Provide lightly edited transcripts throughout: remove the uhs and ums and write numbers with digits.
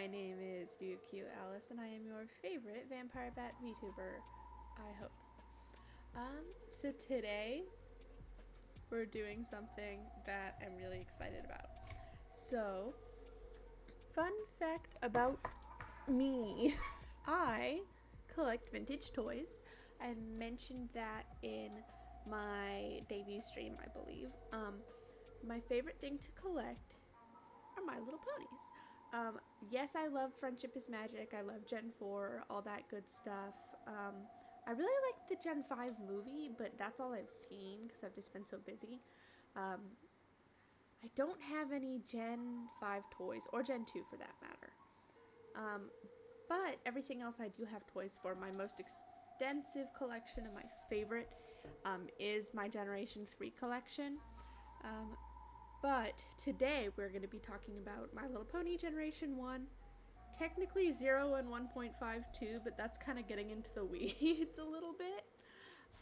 name is VQ Alice, and I am your favorite Vampire Bat VTuber, I hope. So today, we're doing something that I'm really excited about. So, fun fact about me. I collect vintage toys. I mentioned that in my debut stream, I believe. My favorite thing to collect are My Little Ponies. Yes, I love Friendship is Magic. I love Gen 4, all that good stuff. I really like the Gen 5 movie, but that's all I've seen because I've just been so busy. I don't have any Gen 5 toys, or Gen 2 for that matter. But everything else I do have toys for. My most extensive collection and my favorite is my Generation 3 collection. But today we're going to be talking about My Little Pony Generation 1, technically 0 and 1.52, but that's kind of getting into the weeds a little bit.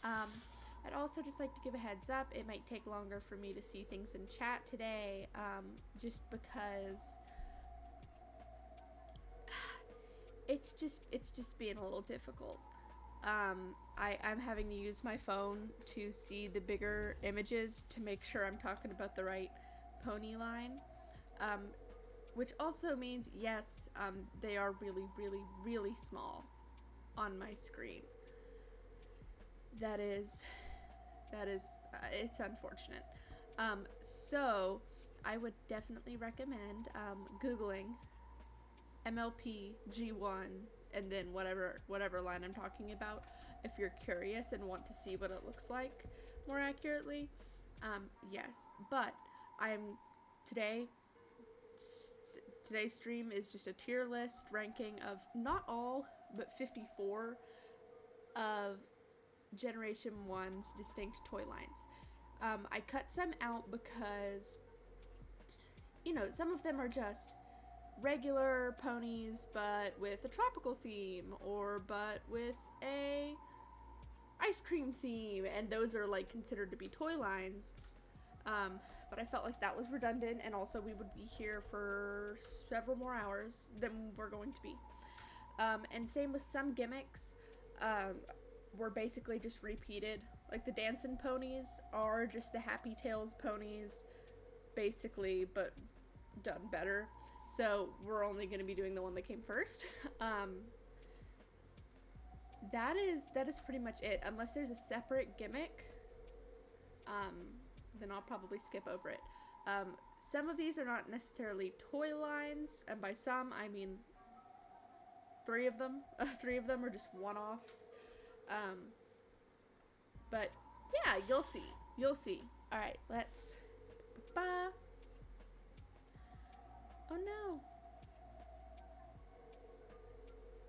I'd also just like to give a heads up, it might take longer for me to see things in chat today, just because it's just being a little difficult. I'm having to use my phone to see the bigger images to make sure I'm talking about the right pony line, which also means, yes, they are really, really, really small on my screen. That is, it's unfortunate. So I would definitely recommend Googling MLP G1 and then whatever line I'm talking about if you're curious and want to see what it looks like more accurately. Yes, but today's stream is just a tier list ranking of not all, but 54 of Generation 1's distinct toy lines. I cut some out because, some of them are just regular ponies but with a tropical theme, or but with a ice cream theme, and those are like considered to be toy lines. But I felt like that was redundant, and also we would be here for several more hours than we're going to be. And same with some gimmicks, were basically just repeated. Like the dancing ponies are just the Happy Tails ponies, basically, but done better. So we're only going to be doing the one that came first. That is pretty much it. Unless there's a separate gimmick, then I'll probably skip over it. Some of these are not necessarily toy lines, and by some I mean 3 of them. 3 of them are just one-offs. But yeah, you'll see. All right, let's. Ba-ba. Oh no.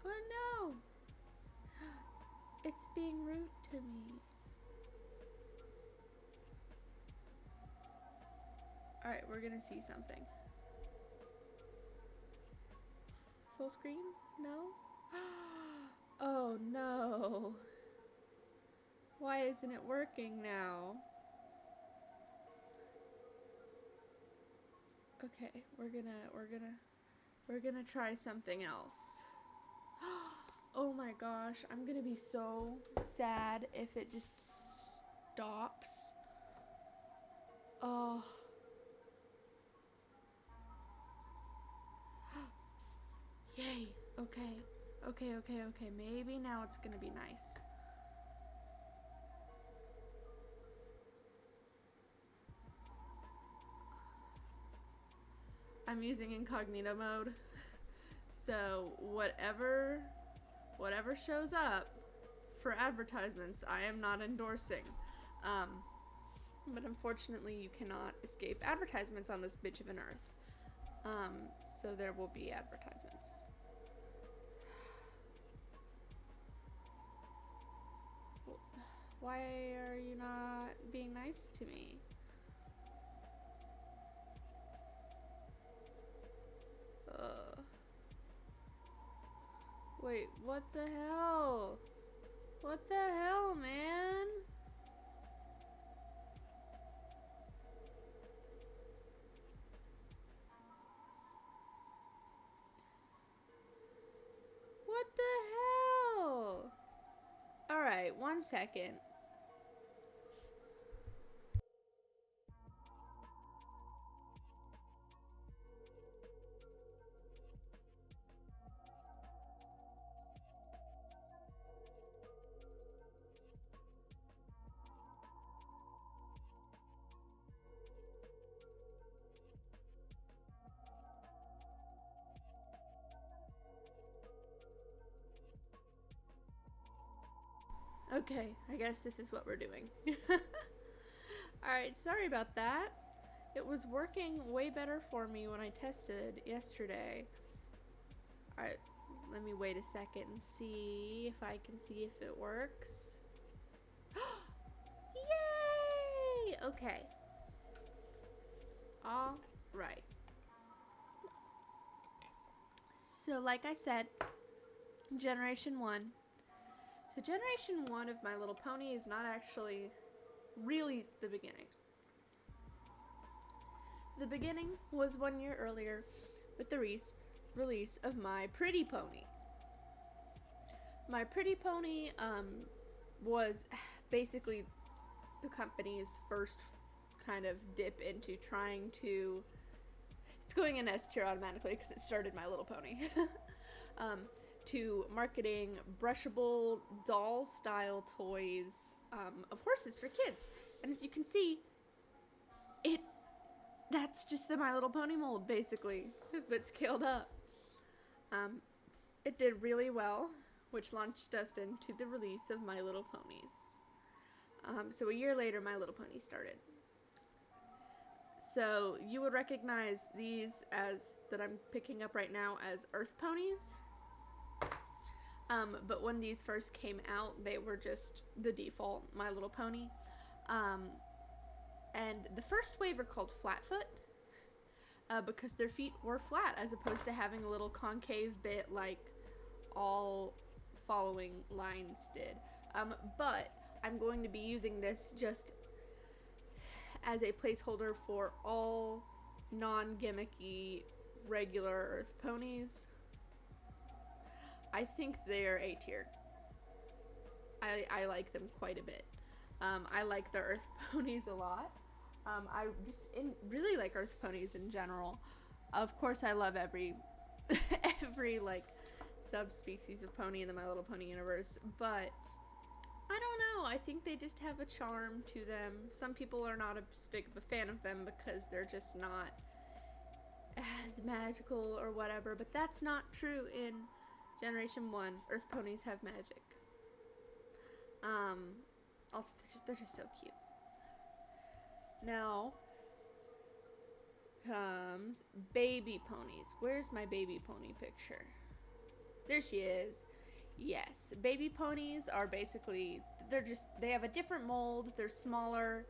Oh no. It's being rude to me. Alright, we're gonna see something. Full screen? No? Oh no. Why isn't it working now? Okay, we're gonna try something else. Oh my gosh, I'm gonna be so sad if it just stops. Oh. Yay. Okay. Maybe now it's gonna be nice. I'm using incognito mode, so whatever shows up for advertisements, I am not endorsing. But unfortunately, you cannot escape advertisements on this bitch of an earth. So there will be advertisements. Why are you not being nice to me? Wait, what the hell? What the hell, man? wait 1 second. Okay, I guess this is what we're doing. Alright, sorry about that. It was working way better for me when I tested yesterday. Alright, let me wait a second and see if I can see if it works. Yay! Okay. Alright. So like I said, Generation 1. So Generation 1 of My Little Pony is not actually really the beginning. The beginning was 1 year earlier with the release of My Pretty Pony. My Pretty Pony was basically the company's first kind of dip into trying to... It's going in S tier automatically because it started My Little Pony. To marketing brushable doll style toys of horses for kids. And as you can see, that's just the My Little Pony mold basically, but scaled up. It did really well, which launched us into the release of My Little Ponies. So a year later, My Little Pony started. So you would recognize these as, that I'm picking up right now, as Earth Ponies. But when these first came out, they were just the default My Little Pony. And the first wave are called Flatfoot, because their feet were flat as opposed to having a little concave bit like all following lines did. But I'm going to be using this just as a placeholder for all non-gimmicky regular Earth Ponies. I think they're A tier. I like them quite a bit. I like the Earth Ponies a lot. I just really like Earth Ponies in general. Of course, I love every like subspecies of pony in the My Little Pony universe, but I don't know. I think they just have a charm to them. Some people are not as big of a fan of them because they're just not as magical or whatever, but that's not true in Generation 1. Earth Ponies have magic. Also, they're just so cute. Now comes baby ponies. Where's my baby pony picture? There she is. Yes, baby ponies are basically, they have a different mold. They're smaller.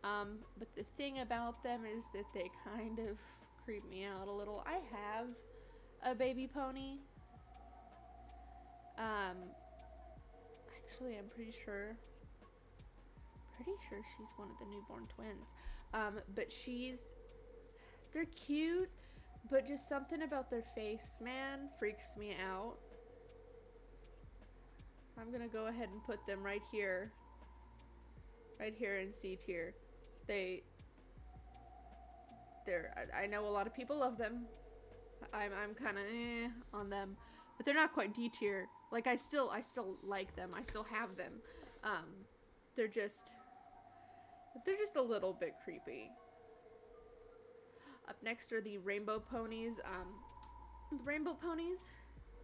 But the thing about them is that they kind of creep me out a little. I have a baby pony. Actually, I'm pretty sure she's one of the newborn twins. But they're cute, but just something about their face, man, freaks me out. I'm gonna go ahead and put them right here in C tier. I know a lot of people love them. I'm kind of on them, but they're not quite D tier. Like, I still like them. I still have them. They're just a little bit creepy. Up next are the rainbow ponies. The rainbow ponies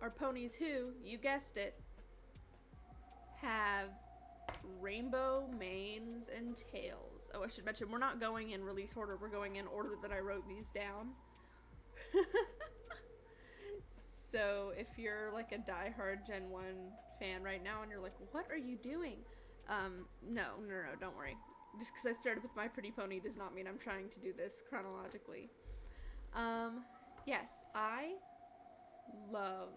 are ponies who, you guessed it, have rainbow manes and tails. Oh, I should mention, we're not going in release order. We're going in order that I wrote these down. So if you're like a diehard Gen 1 fan right now and you're like, what are you doing? No, don't worry. Just because I started with My Pretty Pony does not mean I'm trying to do this chronologically. Yes, I love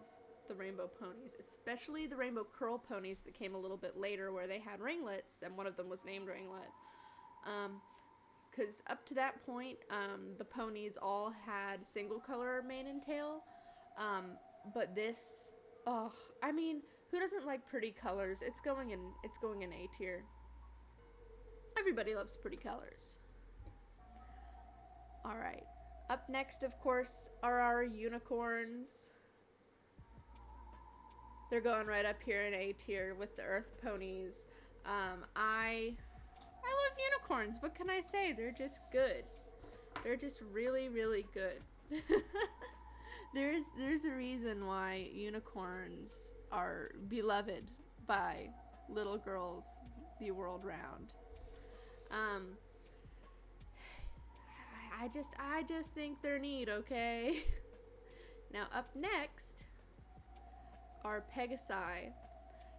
the rainbow ponies, especially the rainbow curl ponies that came a little bit later where they had ringlets and one of them was named Ringlet. Because up to that point, the ponies all had single color mane and tail. But this, I mean, Who doesn't like pretty colors? It's going in A tier. Everybody loves pretty colors. All right. Up next, of course, are our unicorns. They're going right up here in A tier with the Earth ponies. I love unicorns. What can I say? They're just good. They're just really, really good. There's a reason why unicorns are beloved by little girls the world round. I just think they're neat, okay? Now up next are Pegasi.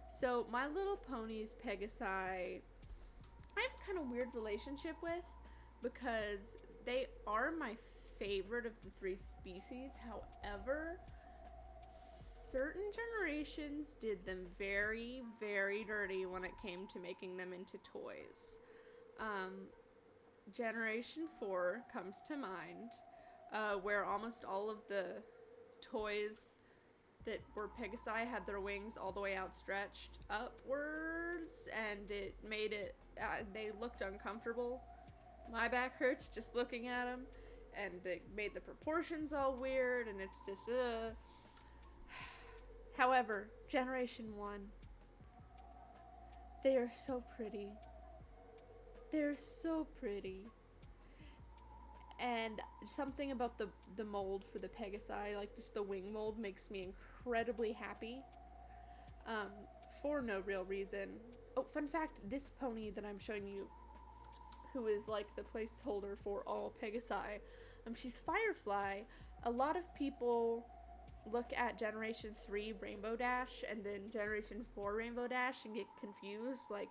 So My Little Pony's Pegasi, I have a kind of weird relationship with because they are my favorite of the three species. However, certain generations did them very, very dirty when it came to making them into toys. Generation 4 comes to mind, where almost all of the toys that were Pegasi had their wings all the way outstretched upwards, and it made it, they looked uncomfortable. My back hurts just looking at them, and it made the proportions all weird, and it's just, However, Generation 1, they are so pretty. They're so pretty. And something about the mold for the Pegasi, like just the wing mold, makes me incredibly happy. For no real reason. Oh, fun fact, this pony that I'm showing you, who is like the placeholder for all Pegasi, she's Firefly. A lot of people look at Generation 3 Rainbow Dash and then Generation 4 Rainbow Dash and get confused, like,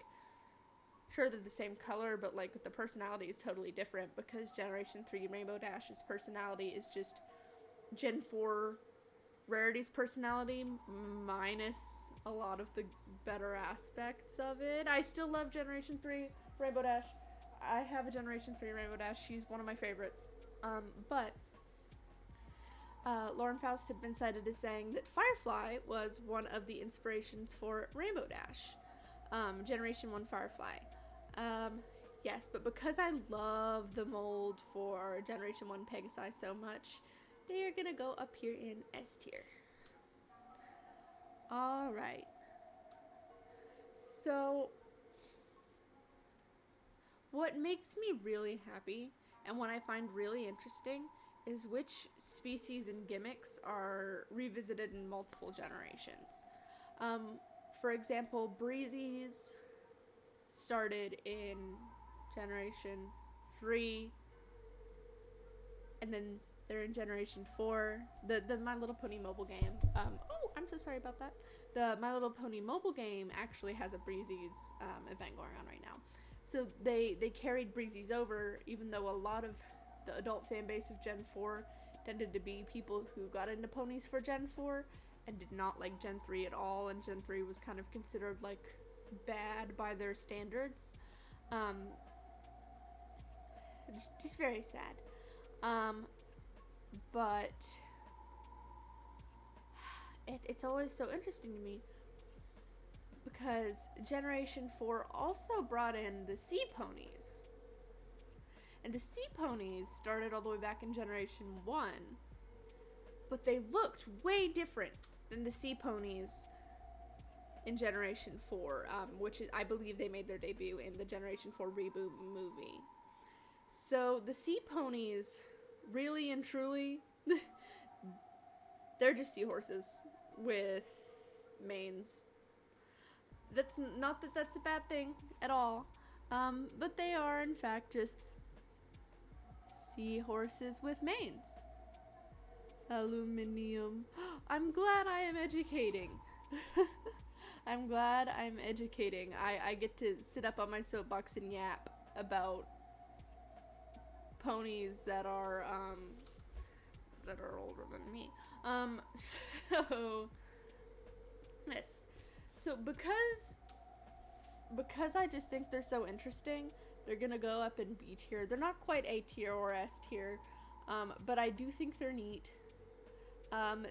sure, they're the same color, but like the personality is totally different because Generation 3 Rainbow Dash's personality is just Gen 4 Rarity's personality minus a lot of the better aspects of it. I still love Generation 3 Rainbow Dash. I have a Generation 3 Rainbow Dash. She's one of my favorites. But Lauren Faust had been cited as saying that Firefly was one of the inspirations for Rainbow Dash. Generation 1 Firefly. Yes, but because I love the mold for Generation 1 Pegasi so much, they are gonna go up here in S tier. Alright. So, what makes me really happy, and what I find really interesting, is which species and gimmicks are revisited in multiple generations. For example, Breezy's started in Generation 3, and then they're in Generation 4. The My Little Pony mobile game. Oh, I'm so sorry about that. The My Little Pony mobile game actually has a Breezy's event going on right now. So they carried Breezy's over, even though a lot of the adult fan base of Gen 4 tended to be people who got into ponies for Gen 4 and did not like Gen 3 at all, and Gen 3 was kind of considered like bad by their standards. Just very sad. But it's always so interesting to me because Generation 4 also brought in the sea ponies. And the sea ponies started all the way back in Generation 1, but they looked way different than the sea ponies in Generation 4, which is, I believe they made their debut in the Generation 4 reboot movie. So the sea ponies, really and truly, they're just seahorses with manes. That's not that that's a bad thing at all, but they are in fact just seahorses with manes. Aluminium. I'm glad I am educating. I'm glad I'm educating. I get to sit up on my soapbox and yap about ponies that are older than me. So yes. So because I just think they're so interesting, they're gonna go up in B tier. They're not quite A tier or S tier, but I do think they're neat.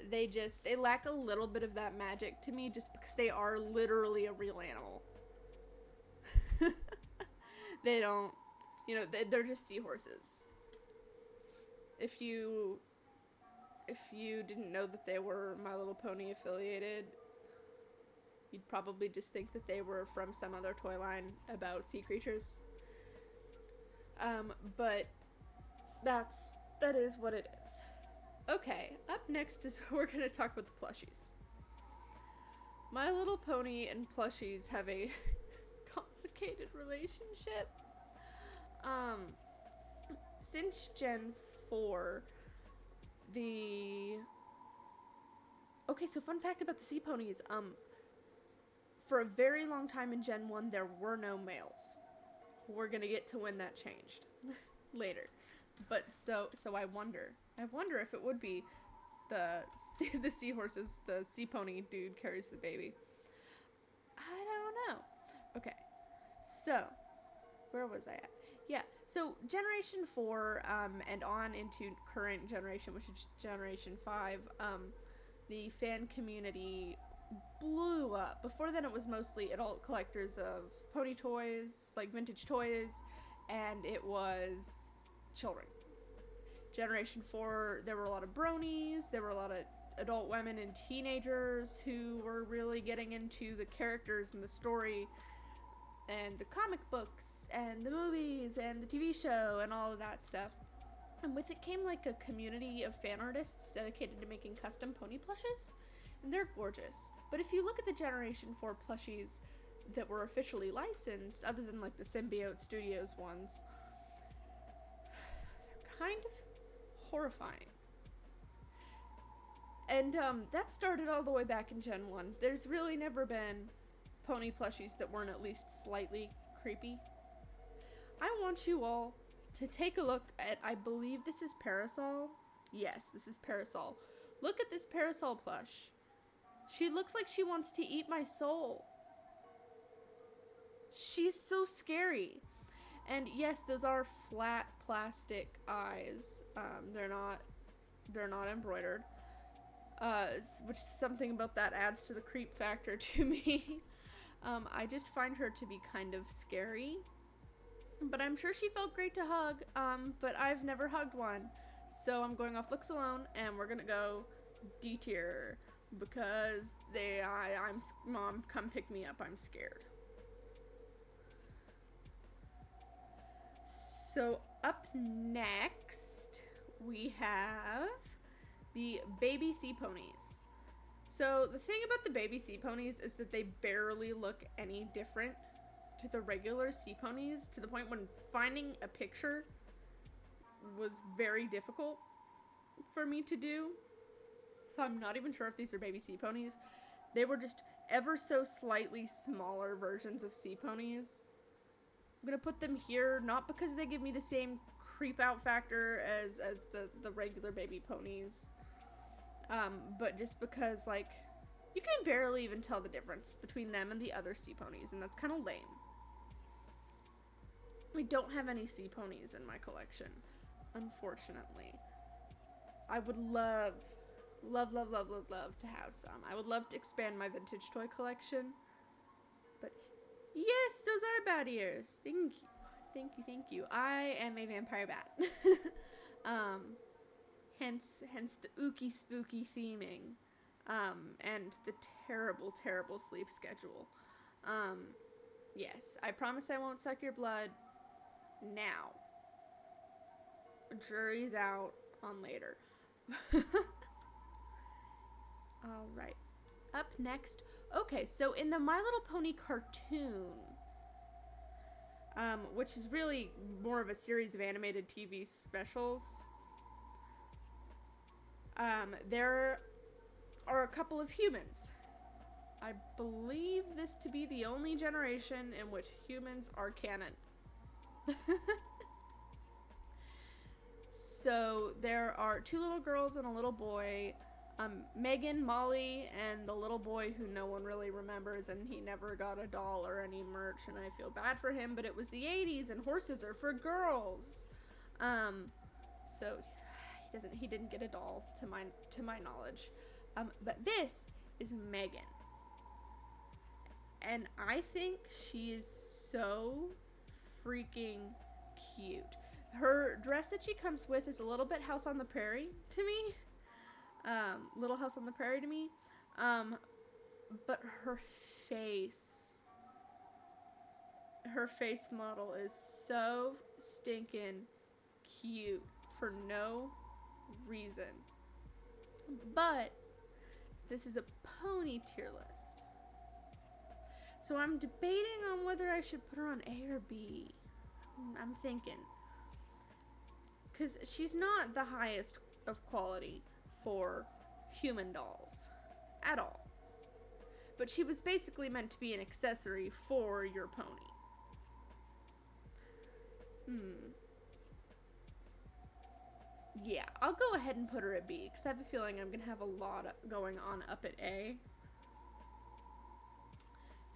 They lack a little bit of that magic to me just because they are literally a real animal. They don't, they're just seahorses. If you didn't know that they were My Little Pony affiliated, you'd probably just think that they were from some other toy line about sea creatures. But that is what it is. Okay, up next is we're gonna talk about the plushies. My Little Pony and plushies have a complicated relationship. Since Gen 4, okay, so fun fact about the sea ponies, for a very long time in Gen 1, there were no males. We're gonna get to when that changed later. But so I wonder if it would be the seahorses, the sea pony dude carries the baby. I don't know. Okay, so where was I at? Yeah, so Generation 4 and on into current generation, which is Generation 5, the fan community blew up. Before then, it was mostly adult collectors of pony toys, like vintage toys, and it was children. Generation 4, there were a lot of bronies, there were a lot of adult women and teenagers who were really getting into the characters and the story and the comic books and the movies and the TV show and all of that stuff. And with it came like a community of fan artists dedicated to making custom pony plushes, and they're gorgeous. But if you look at the Generation 4 plushies that were officially licensed, other than like the Symbiote Studios ones, they're kind of horrifying. And that started all the way back in Gen 1. There's really never been pony plushies that weren't at least slightly creepy. I want you all to take a look at, I believe this is Parasol. Yes, this is Parasol. Look at this Parasol plush. She looks like she wants to eat my soul. She's so scary. And yes, those are flat plastic eyes. They're not embroidered. Which something about that adds to the creep factor to me. I just find her to be kind of scary. But I'm sure she felt great to hug. But I've never hugged one. So I'm going off looks alone, and we're gonna go D tier because I'm Mom, come pick me up. I'm scared. So up next, we have the baby sea ponies. So the thing about the baby sea ponies is that they barely look any different to the regular sea ponies, to the point when finding a picture was very difficult for me to do. So I'm not even sure if these are baby sea ponies. They were just ever so slightly smaller versions of sea ponies. I'm gonna put them here, not because they give me the same creep out factor as the regular baby ponies, but just because, like, you can barely even tell the difference between them and the other sea ponies, and that's kind of lame. I don't have any sea ponies in my collection, unfortunately. I would love to have some. I would love to expand my vintage toy collection. But yes, those are bat ears. Thank you. I am a vampire bat. Hence the ooky spooky theming. And the terrible sleep schedule. Yes, I promise I won't suck your blood now. Jury's out on later. Alright. Up next. Okay, so in the My Little Pony cartoon, which is really more of a series of animated TV specials, there are a couple of humans. I believe this to be the only generation in which humans are canon. So there are two little girls and a little boy, Megan, Molly, and the little boy who no one really remembers, and he never got a doll or any merch, and I feel bad for him, but it was the 80s and horses are for girls. So He didn't get a doll to my knowledge. But this is Megan. And I think she is so freaking cute. Her dress that she comes with is a little bit House on the Prairie to me. Little House on the Prairie to me. But her face model is so stinking cute for no reason. But this is a pony tier list. So I'm debating on whether I should put her on A or B. I'm thinking. Because she's not the highest of quality for human dolls at all. But she was basically meant to be an accessory for your pony. Yeah, I'll go ahead and put her at B, because I have a feeling I'm going to have a lot going on up at A.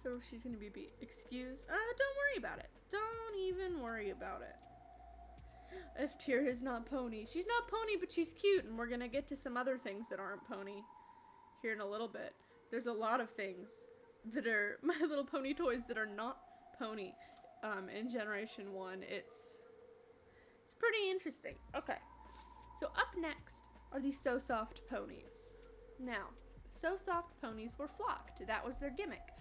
So she's going to be B. Excuse? Don't worry about it. Don't even worry about it. F tier is not pony. She's not pony, but she's cute, and we're going to get to some other things that aren't pony here in a little bit. There's a lot of things that are My Little Pony toys that are not pony in Generation 1. It's pretty interesting. Okay. So up next are these So Soft ponies. Now, So Soft ponies were flocked. That was their gimmick.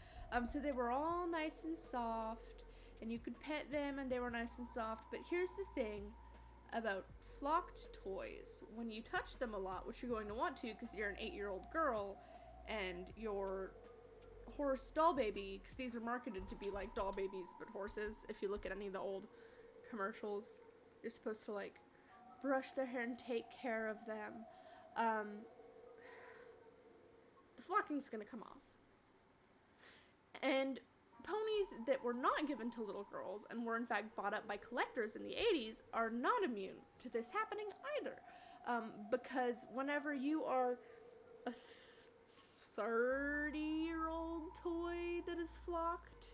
So they were all nice and soft, and you could pet them and they were nice and soft. But here's the thing about flocked toys. When you touch them a lot, which you're going to want to because you're an 8-year-old girl and your horse doll baby, because these were marketed to be like doll babies but horses. If you look at any of the old commercials, you're supposed to like brush their hair and take care of them. The flocking's gonna come off. And ponies that were not given to little girls and were in fact bought up by collectors in the 80s are not immune to this happening either. Because whenever you are a 30-year-old toy that is flocked,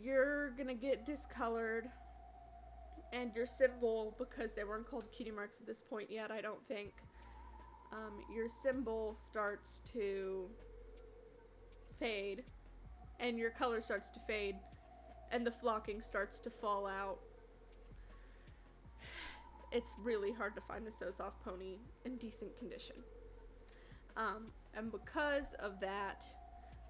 you're gonna get discolored, and your symbol, because they weren't called cutie marks at this point yet, I don't think, your symbol starts to fade, and your color starts to fade, and the flocking starts to fall out. It's really hard to find a So Soft pony in decent condition. And because of that,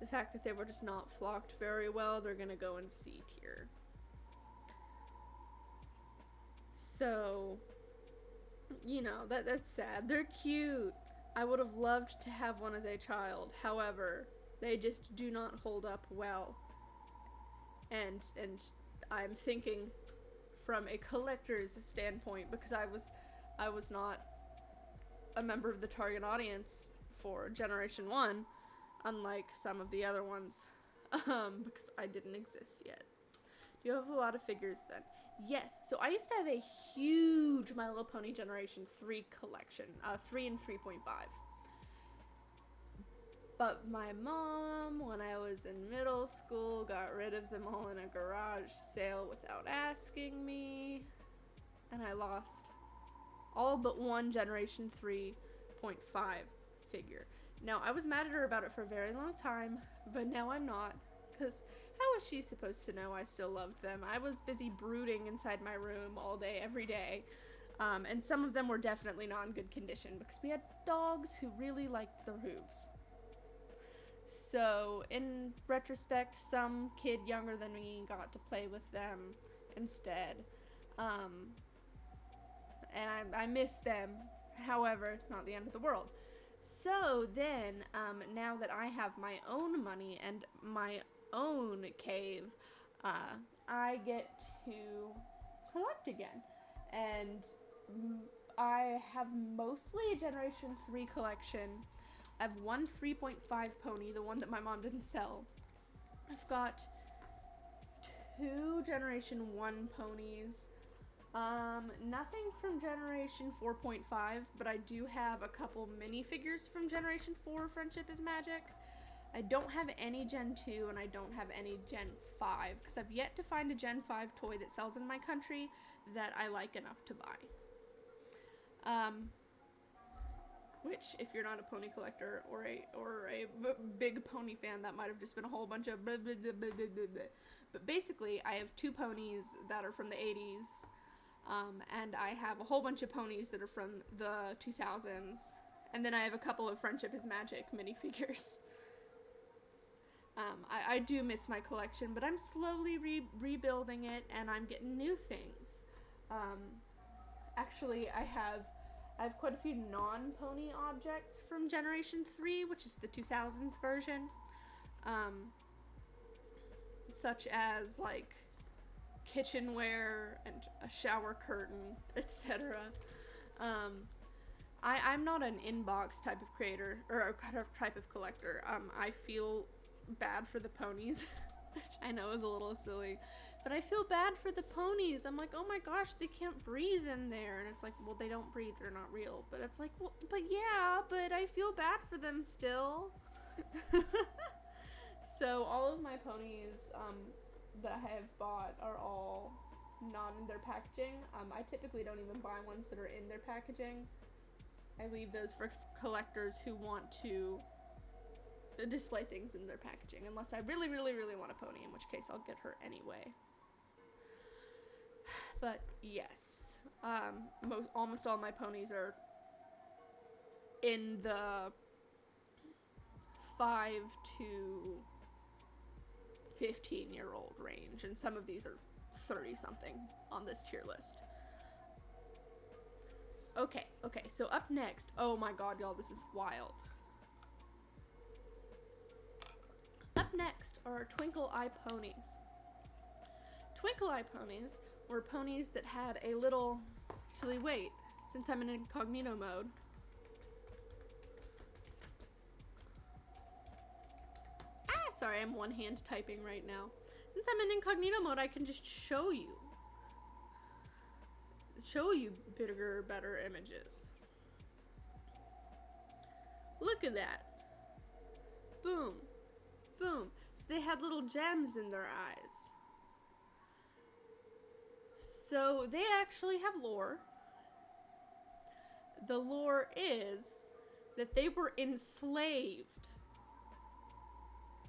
the fact that they were just not flocked very well, they're gonna go in C tier. So, you know, that's sad. They're cute. I would have loved to have one as a child. However, they just do not hold up well. And I'm thinking from a collector's standpoint, because I was not a member of the target audience for Generation 1, unlike some of the other ones, because I didn't exist yet. Do you have a lot of figures then? Yes. So I used to have a huge My Little Pony Generation 3 collection, 3 and 3.5. But my mom, when I was in middle school, got rid of them all in a garage sale without asking me, and I lost all but one Generation 3.5 figure. Now, I was mad at her about it for a very long time, but now I'm not, because how was she supposed to know I still loved them? I was busy brooding inside my room all day, every day, and some of them were definitely not in good condition, because we had dogs who really liked their hooves. So, in retrospect, some kid younger than me got to play with them instead, and I miss them. However, it's not the end of the world. So then, now that I have my own money and my own cave, I get to collect again. And I have mostly a Generation 3 collection. I have one 3.5 pony, the one that my mom didn't sell. I've got 2 Generation 1 ponies. Nothing from Generation 4.5, but I do have a couple minifigures from Generation 4, Friendship is Magic. I don't have any Gen 2, and I don't have any Gen 5, because I've yet to find a Gen 5 toy that sells in my country that I like enough to buy. Which, if you're not a pony collector or a big pony fan, that might have just been a whole bunch of blah, blah, blah, blah, blah, blah. But basically, I have 2 ponies that are from the 80s, and I have a whole bunch of ponies that are from the 2000s, and then I have a couple of Friendship is Magic minifigures. I do miss my collection, but I'm slowly rebuilding it, and I'm getting new things. Actually, I have quite a few non-pony objects from Generation 3, which is the 2000s version. Such as, like, kitchenware and a shower curtain, etc. I'm not an inbox type of creator, or a kind of type of collector. I feel bad for the ponies, which I know is a little silly. But I feel bad for the ponies. I'm like, oh my gosh, they can't breathe in there. And it's like, well, they don't breathe. They're not real. But it's like, well, but yeah, but I feel bad for them still. So all of my ponies that I have bought are all not in their packaging. I typically don't even buy ones that are in their packaging. I leave those for collectors who want to display things in their packaging. Unless I really, really, really want a pony, in which case I'll get her anyway. But yes, almost all my ponies are in the 5 to 15-year-old range, and some of these are 30-something on this tier list. Okay, so up next, oh my god, y'all, this is wild. Up next are our Twinkle Eye ponies. Twinkle Eye ponies were ponies that had a little, actually wait, since I'm in incognito mode. Sorry, I'm one-hand typing right now. Since I'm in incognito mode, I can just show you bigger, better images. Look at that. Boom. Boom. So they had little gems in their eyes. So they actually have lore. The lore is that they were enslaved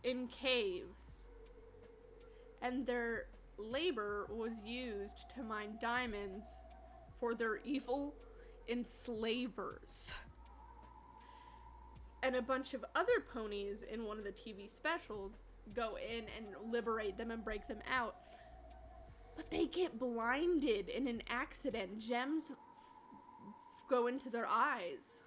in caves, and their labor was used to mine diamonds for their evil enslavers. And a bunch of other ponies in one of the TV specials go in and liberate them and break them out. But they get blinded in an accident. Gems go into their eyes.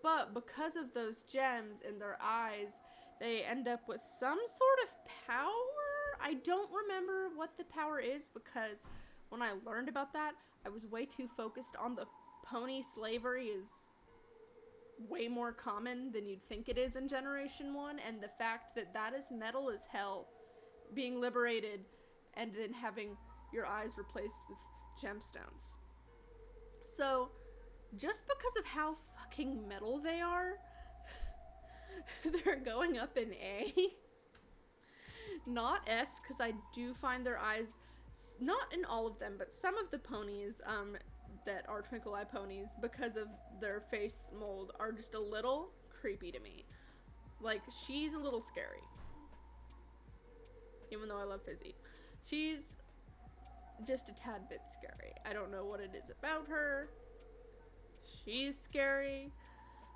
But because of those gems in their eyes, they end up with some sort of power. I don't remember what the power is, because when I learned about that, I was way too focused on the pony slavery is way more common than you'd think it is in Generation 1, and the fact that that is metal as hell, being liberated and then having your eyes replaced with gemstones. So, just because of how fucking metal they are, they're going up in A. Not S, because I do find their eyes, not in all of them, but some of the ponies that are Twinkle Eye ponies, because of their face mold, are just a little creepy to me. Like, she's a little scary. Even though I love Fizzy. She's just a tad bit scary. I don't know what it is about her. She's scary.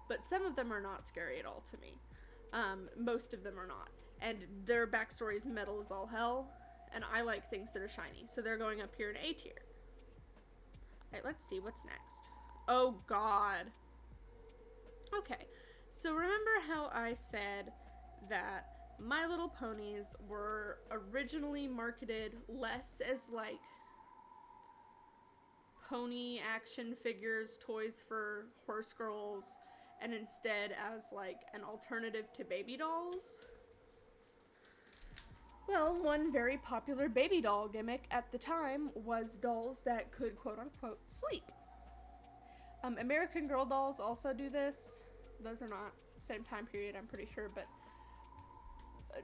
But some of them are not scary at all to me. Most of them are not. And their backstory is metal as all hell. And I like things that are shiny. So they're going up here in A tier. Alright, let's see what's next. Oh god. Okay. So remember how I said that My Little Ponies were originally marketed less as like pony action figures, toys for horse girls, and instead as like an alternative to baby dolls? Well, one very popular baby doll gimmick at the time was dolls that could quote-unquote sleep. American Girl dolls also do this. Those are not same time period, I'm pretty sure, but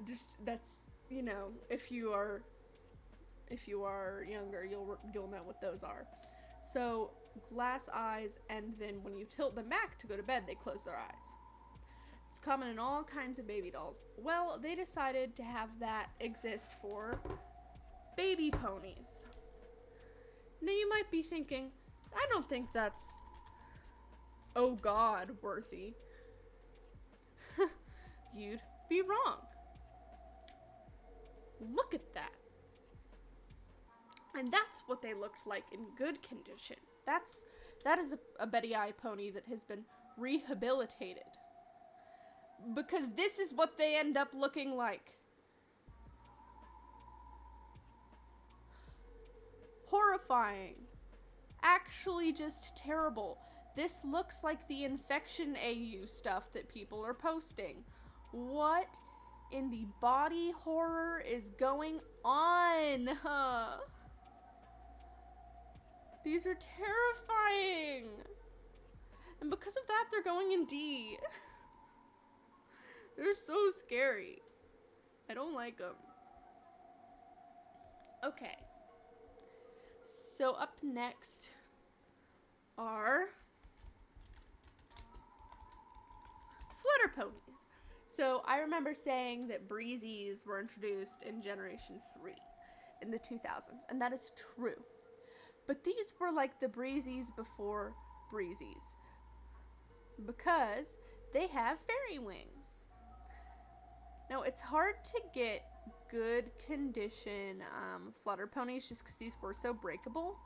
just that's, you know, if you are younger, you'll know what those are. So glass eyes, and then when you tilt them back to go to bed, they close their eyes. It's common in all kinds of baby dolls. Well, they decided to have that exist for baby ponies. Now you might be thinking, I don't think that's, oh God, worthy. You'd be wrong. Look at that. And that's what they looked like in good condition. That is a Betty Eye pony that has been rehabilitated. Because this is what they end up looking like. Horrifying. Actually just terrible. This looks like the infection AU stuff that people are posting. What in the body horror is going on? These are terrifying. And because of that, they're going in D. They're so scary. I don't like them. Okay. So up next are flutter ponies. So I remember saying that breezies were introduced in Generation 3 in the 2000s, and that is true. But these were like the breezies before breezies, because they have fairy wings. Now, it's hard to get good condition flutter ponies just because these were so breakable.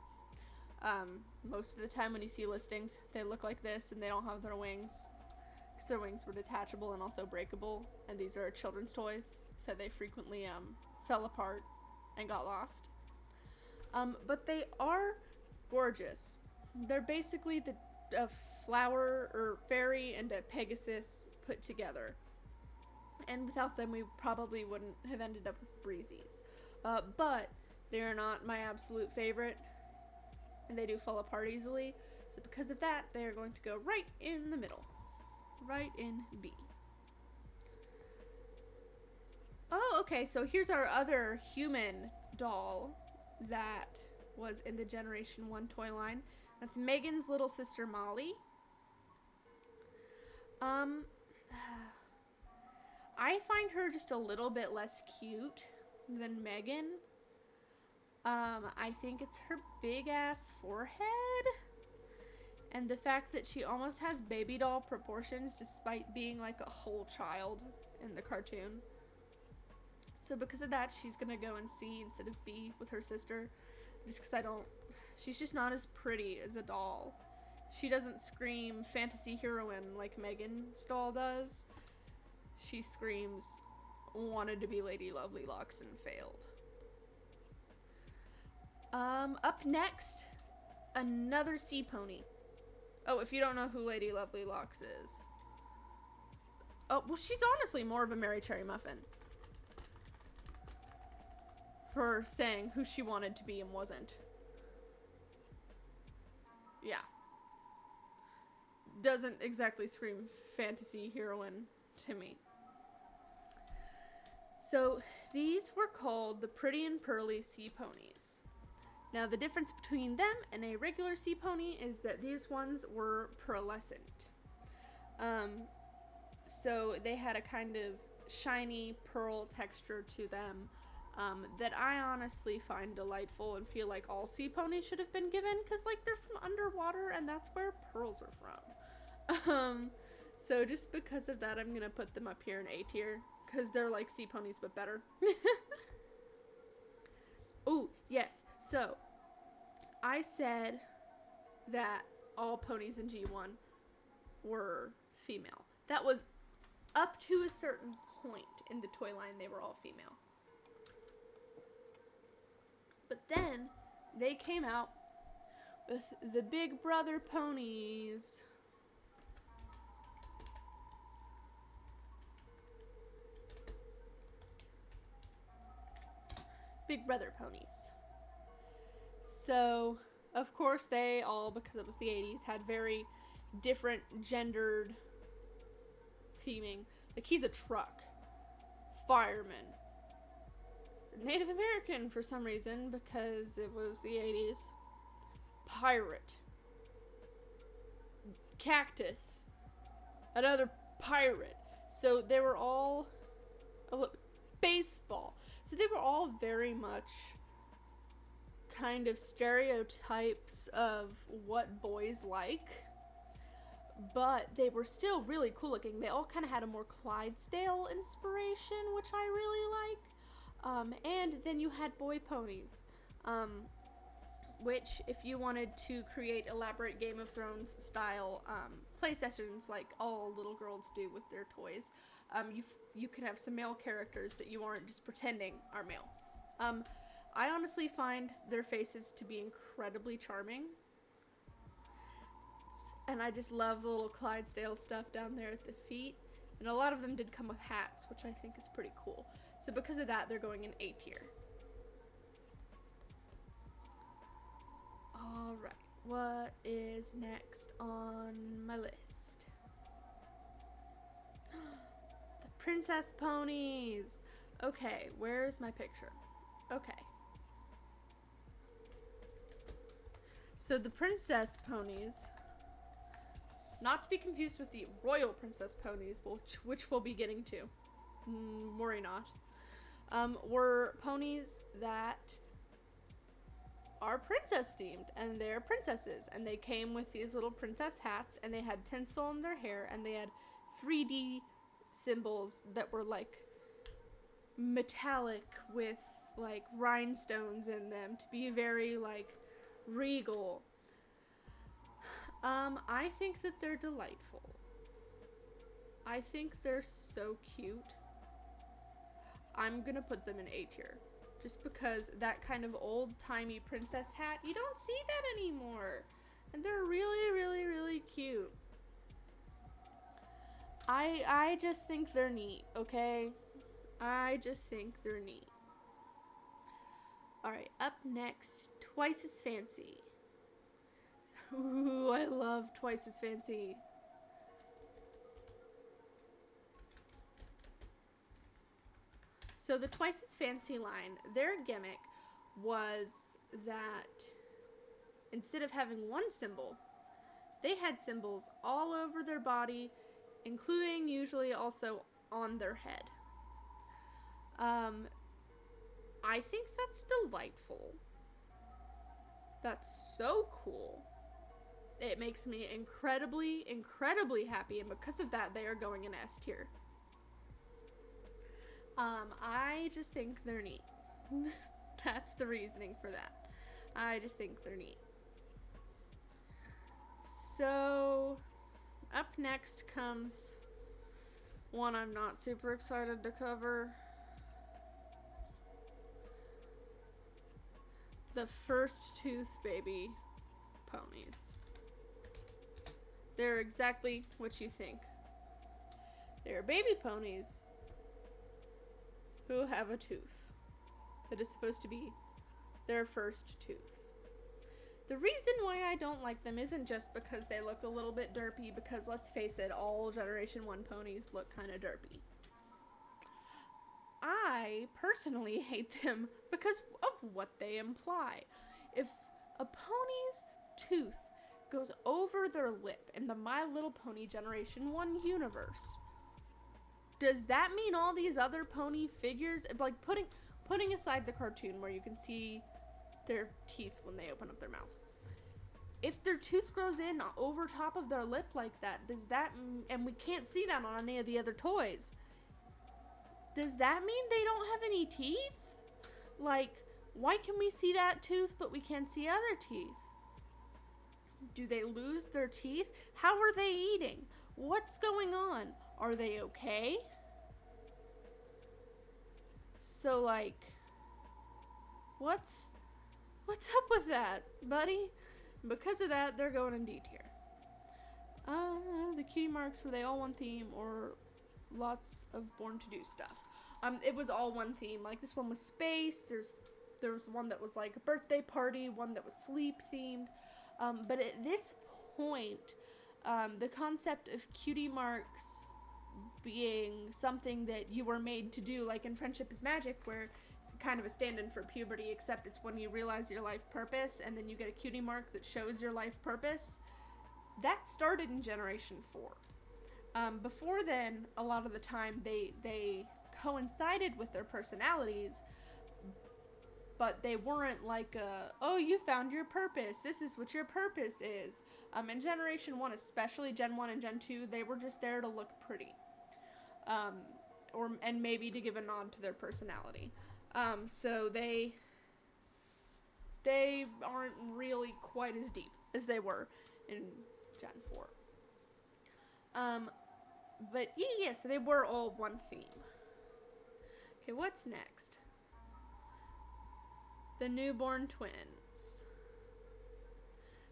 Most of the time when you see listings, they look like this and they don't have their wings because their wings were detachable and also breakable, and these are children's toys, so they frequently fell apart and got lost. But they are gorgeous. They're basically a flower or fairy and a Pegasus put together. And without them, we probably wouldn't have ended up with breezies. But they're not my absolute favorite, and they do fall apart easily. So because of that, they are going to go right in the middle. Right in B. Oh, okay, so here's our other human doll that was in the Generation 1 toy line. That's Megan's little sister, Molly. I find her just a little bit less cute than Megan. I think it's her big ass forehead and the fact that she almost has baby doll proportions despite being like a whole child in the cartoon. So because of that, she's gonna go in C instead of B with her sister, just because she's just not as pretty as a doll. She doesn't scream fantasy heroine like Megan's doll does. She screams, wanted to be Lady Lovely Locks and failed. Up next, another sea pony. Oh, if you don't know who Lady Lovely Locks is. Oh, well, she's honestly more of a Mary Cherry Muffin. For saying who she wanted to be and wasn't. Yeah. Doesn't exactly scream fantasy heroine to me. So these were called the Pretty and Pearly Sea Ponies. Now the difference between them and a regular sea pony is that these ones were pearlescent. So they had a kind of shiny pearl texture to them that I honestly find delightful and feel like all sea ponies should have been given, because like they're from underwater and that's where pearls are from. So just because of that, I'm gonna put them up here in A tier, because they're like sea ponies but better. Oh, yes. So, I said that all ponies in G1 were female. That was up to a certain point in the toy line, they were all female. But then, they came out with the Big Brother ponies. Big Brother ponies. So, of course, they all, because it was the 80s, had very different gendered theming. Like, he's a truck, fireman, Native American for some reason, because it was the 80s, pirate, cactus, another pirate. So they were all, oh look, baseball. So they were all very much kind of stereotypes of what boys like, but they were still really cool looking. They all kind of had a more Clydesdale inspiration, which I really like. And then you had boy ponies, which if you wanted to create elaborate Game of Thrones style play sessions like all little girls do with their toys, you can have some male characters that you aren't just pretending are male. I honestly find their faces to be incredibly charming. And I just love the little Clydesdale stuff down there at the feet. And a lot of them did come with hats, which I think is pretty cool. So because of that, they're going in A tier. Alright, what is next on my list? The princess ponies! Okay, where's my picture? Okay. So the princess ponies, not to be confused with the royal princess ponies, which we'll be getting to, worry not, were ponies that are princess themed, and they're princesses, and they came with these little princess hats, and they had tinsel in their hair, and they had 3D symbols that were like metallic with like rhinestones in them to be very like regal. I think that they're delightful. I think they're so cute. I'm gonna put them in A tier. Just because that kind of old-timey princess hat, you don't see that anymore. And they're really, really, really cute. I just think they're neat, okay? I just think they're neat. Alright, up next, Twice as Fancy. Ooh, I love Twice as Fancy. So the Twice as Fancy line, their gimmick was that instead of having one symbol, they had symbols all over their body, including usually also on their head. I think that's delightful. That's so cool. It makes me incredibly, incredibly happy, and because of that, they are going in S tier. I just think they're neat. That's the reasoning for that. I just think they're neat. So, up next comes one I'm not super excited to cover. The First Tooth Baby ponies. They're exactly what you think. They're baby ponies who have a tooth that is supposed to be their first tooth. The reason why I don't like them isn't just because they look a little bit derpy, because let's face it, all Generation 1 ponies look kind of derpy. I personally hate them because of what they imply. If a pony's tooth goes over their lip in the My Little Pony Generation 1 universe, does that mean all these other pony figures, like putting aside the cartoon where you can see their teeth when they open up their mouth, if their tooth grows in over top of their lip like that, does that, and we can't see that on any of the other toys, does that mean they don't have any teeth? Like, why can we see that tooth but we can't see other teeth? Do they lose their teeth? How are they eating? What's going on? Are they okay? So, like, what's up with that, buddy? Because of that, they're going in D tier. The cutie marks, were they all one theme or lots of Born to Do stuff? It was all one theme. Like, this one was space. There was one that was like a birthday party, one that was sleep themed. But at this point, the concept of cutie marks being something that you were made to do, like in Friendship is Magic, where it's kind of a stand-in for puberty, except it's when you realize your life purpose, and then you get a cutie mark that shows your life purpose. that started in Generation 4. Before then, a lot of the time they coincided with their personalities, but they weren't like, oh, you found your purpose, this is what your purpose is. In Generation 1, especially Gen 1 and Gen 2, they were just there to look pretty. And maybe to give a nod to their personality. So they aren't really quite as deep as they were in Gen 4. But yeah, so they were all one theme. Okay, what's next? The newborn twins.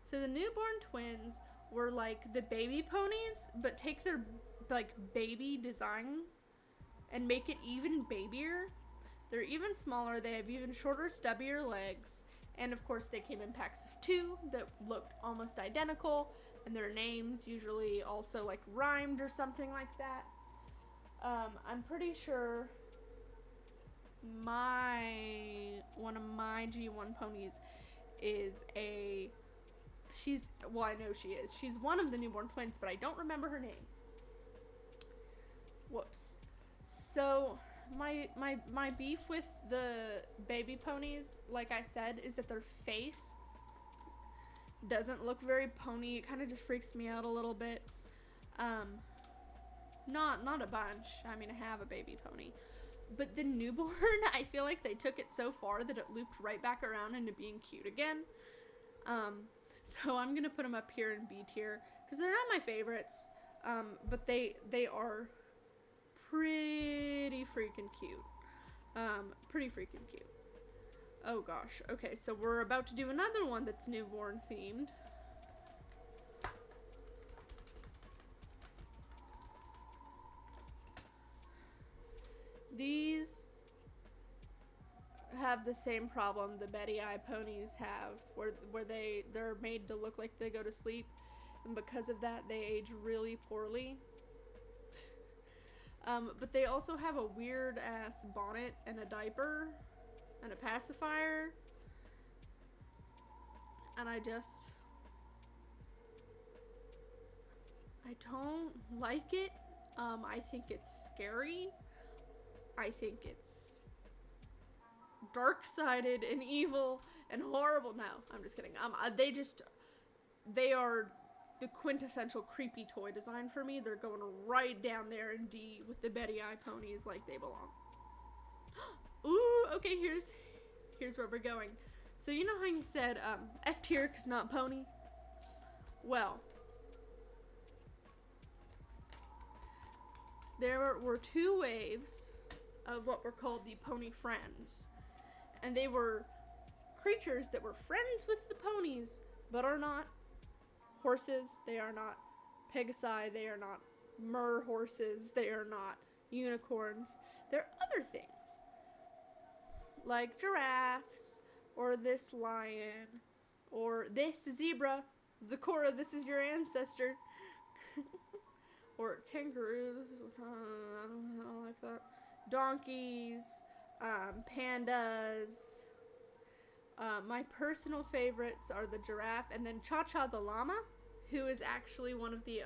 So the newborn twins were like the baby ponies, but take their like baby design and make it even babier. They're even smaller, they have even shorter, stubbier legs, and of course they came in packs of 2 that looked almost identical, and their names usually also like rhymed or something like that. I'm pretty sure one of my G1 ponies is I know she is. She's one of the newborn twins, but I don't remember her name. Whoops. So my beef with the baby ponies, like I said, is that their face doesn't look very pony. It kind of just freaks me out a little bit. Not a bunch. I mean, I have a baby pony. But the newborn, I feel like they took it so far that it looped right back around into being cute again. So I'm going to put them up here in B tier, because they're not my favorites, but they are pretty freaking cute. Oh gosh. Okay, so we're about to do another one that's newborn themed. These have the same problem the Betty Eye ponies have, where they're made to look like they go to sleep, and because of that they age really poorly. But they also have a weird ass bonnet and a diaper and a pacifier, and I don't like it. I think it's scary. I think it's dark-sided and evil and horrible. No, I'm just kidding. They are the quintessential creepy toy design for me. They're going right down there in D with the Betty Eye ponies like they belong. Ooh, okay, here's where we're going. So you know how you said F tier because not pony? Well, there were 2 waves of what were called the pony friends, and they were creatures that were friends with the ponies but are not horses, they are not pegasi, they are not mer horses, they are not unicorns. They're other things, like giraffes, or this lion, or this zebra. Zakora, this is your ancestor. Or kangaroos, I don't like that. Donkeys, pandas. My personal favorites are the giraffe, and then Cha-Cha the llama, who is actually one of the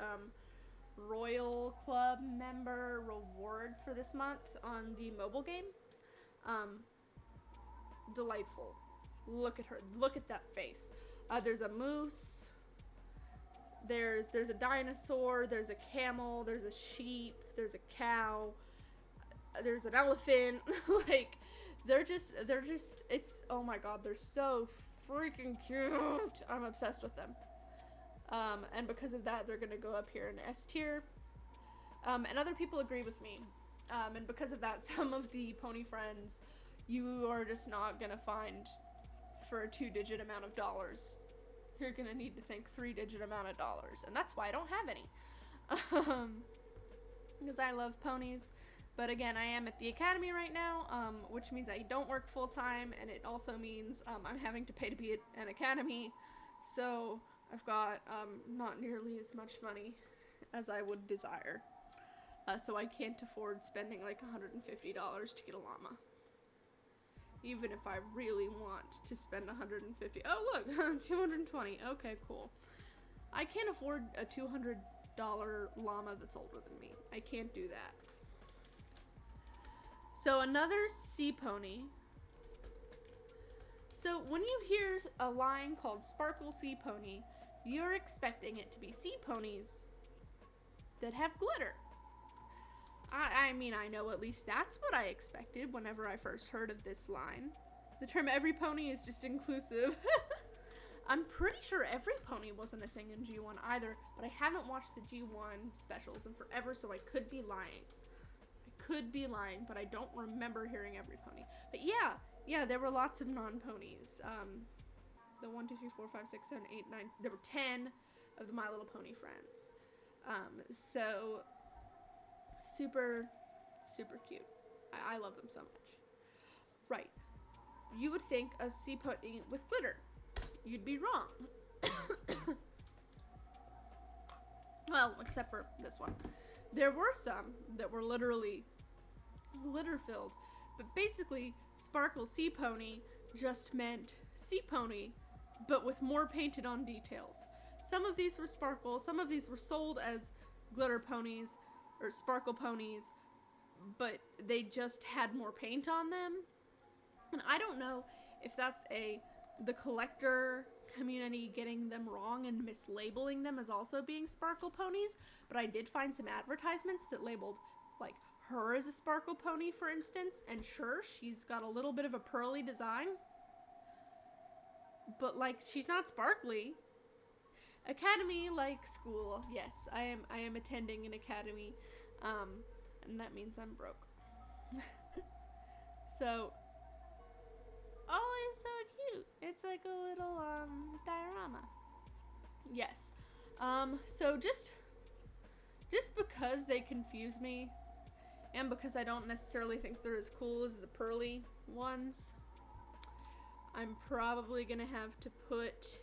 Royal Club member rewards for this month on the mobile game. Delightful. Look at her. Look at that face. There's a moose. There's a dinosaur. There's a camel. There's a sheep. There's a cow. There's an elephant. Like, they're just, it's, oh my god, they're so freaking cute. I'm obsessed with them. And because of that, they're gonna go up here in S tier. And other people agree with me. And because of that, some of the pony friends you are just not gonna find for a 2-digit amount of dollars. You're gonna need to think 3-digit amount of dollars. And that's why I don't have any. Because I love ponies. But again, I am at the academy right now, which means I don't work full-time, and it also means I'm having to pay to be at an academy, so I've got not nearly as much money as I would desire. So I can't afford spending like $150 to get a llama. Even if I really want to spend $150. Oh look, $220. Okay, cool. I can't afford a $200 llama that's older than me. I can't do that. So another sea pony. So when you hear a line called Sparkle Sea Pony, you're expecting it to be sea ponies that have glitter. I mean, I know at least that's what I expected whenever I first heard of this line. The term every pony is just inclusive. I'm pretty sure every pony wasn't a thing in G1 either, but I haven't watched the G1 specials in forever, so I could be lying. But I don't remember hearing every pony. But yeah, there were lots of non-ponies. The 1, 2, 3, 4, 5, 6, 7, 8, 9, there were 10 of the My Little Pony friends. So super, super cute. I love them so much. Right. You would think a sea pony with glitter. You'd be wrong. Well, except for this one. There were some that were literally glitter-filled, but basically, Sparkle Sea Pony just meant sea pony, but with more painted on details. Some of these were sparkle, some of these were sold as glitter ponies, or sparkle ponies, but they just had more paint on them. And I don't know if that's the collector community getting them wrong and mislabeling them as also being sparkle ponies, but I did find some advertisements that labeled, like, her as a sparkle pony, for instance, and sure, she's got a little bit of a pearly design, but, like, she's not sparkly. Academy, like school. Yes, I am attending an academy, and that means I'm broke. So, oh, it's so cute. It's like a little, diorama. Yes. So just because they confuse me, and because I don't necessarily think they're as cool as the pearly ones, I'm probably gonna have to put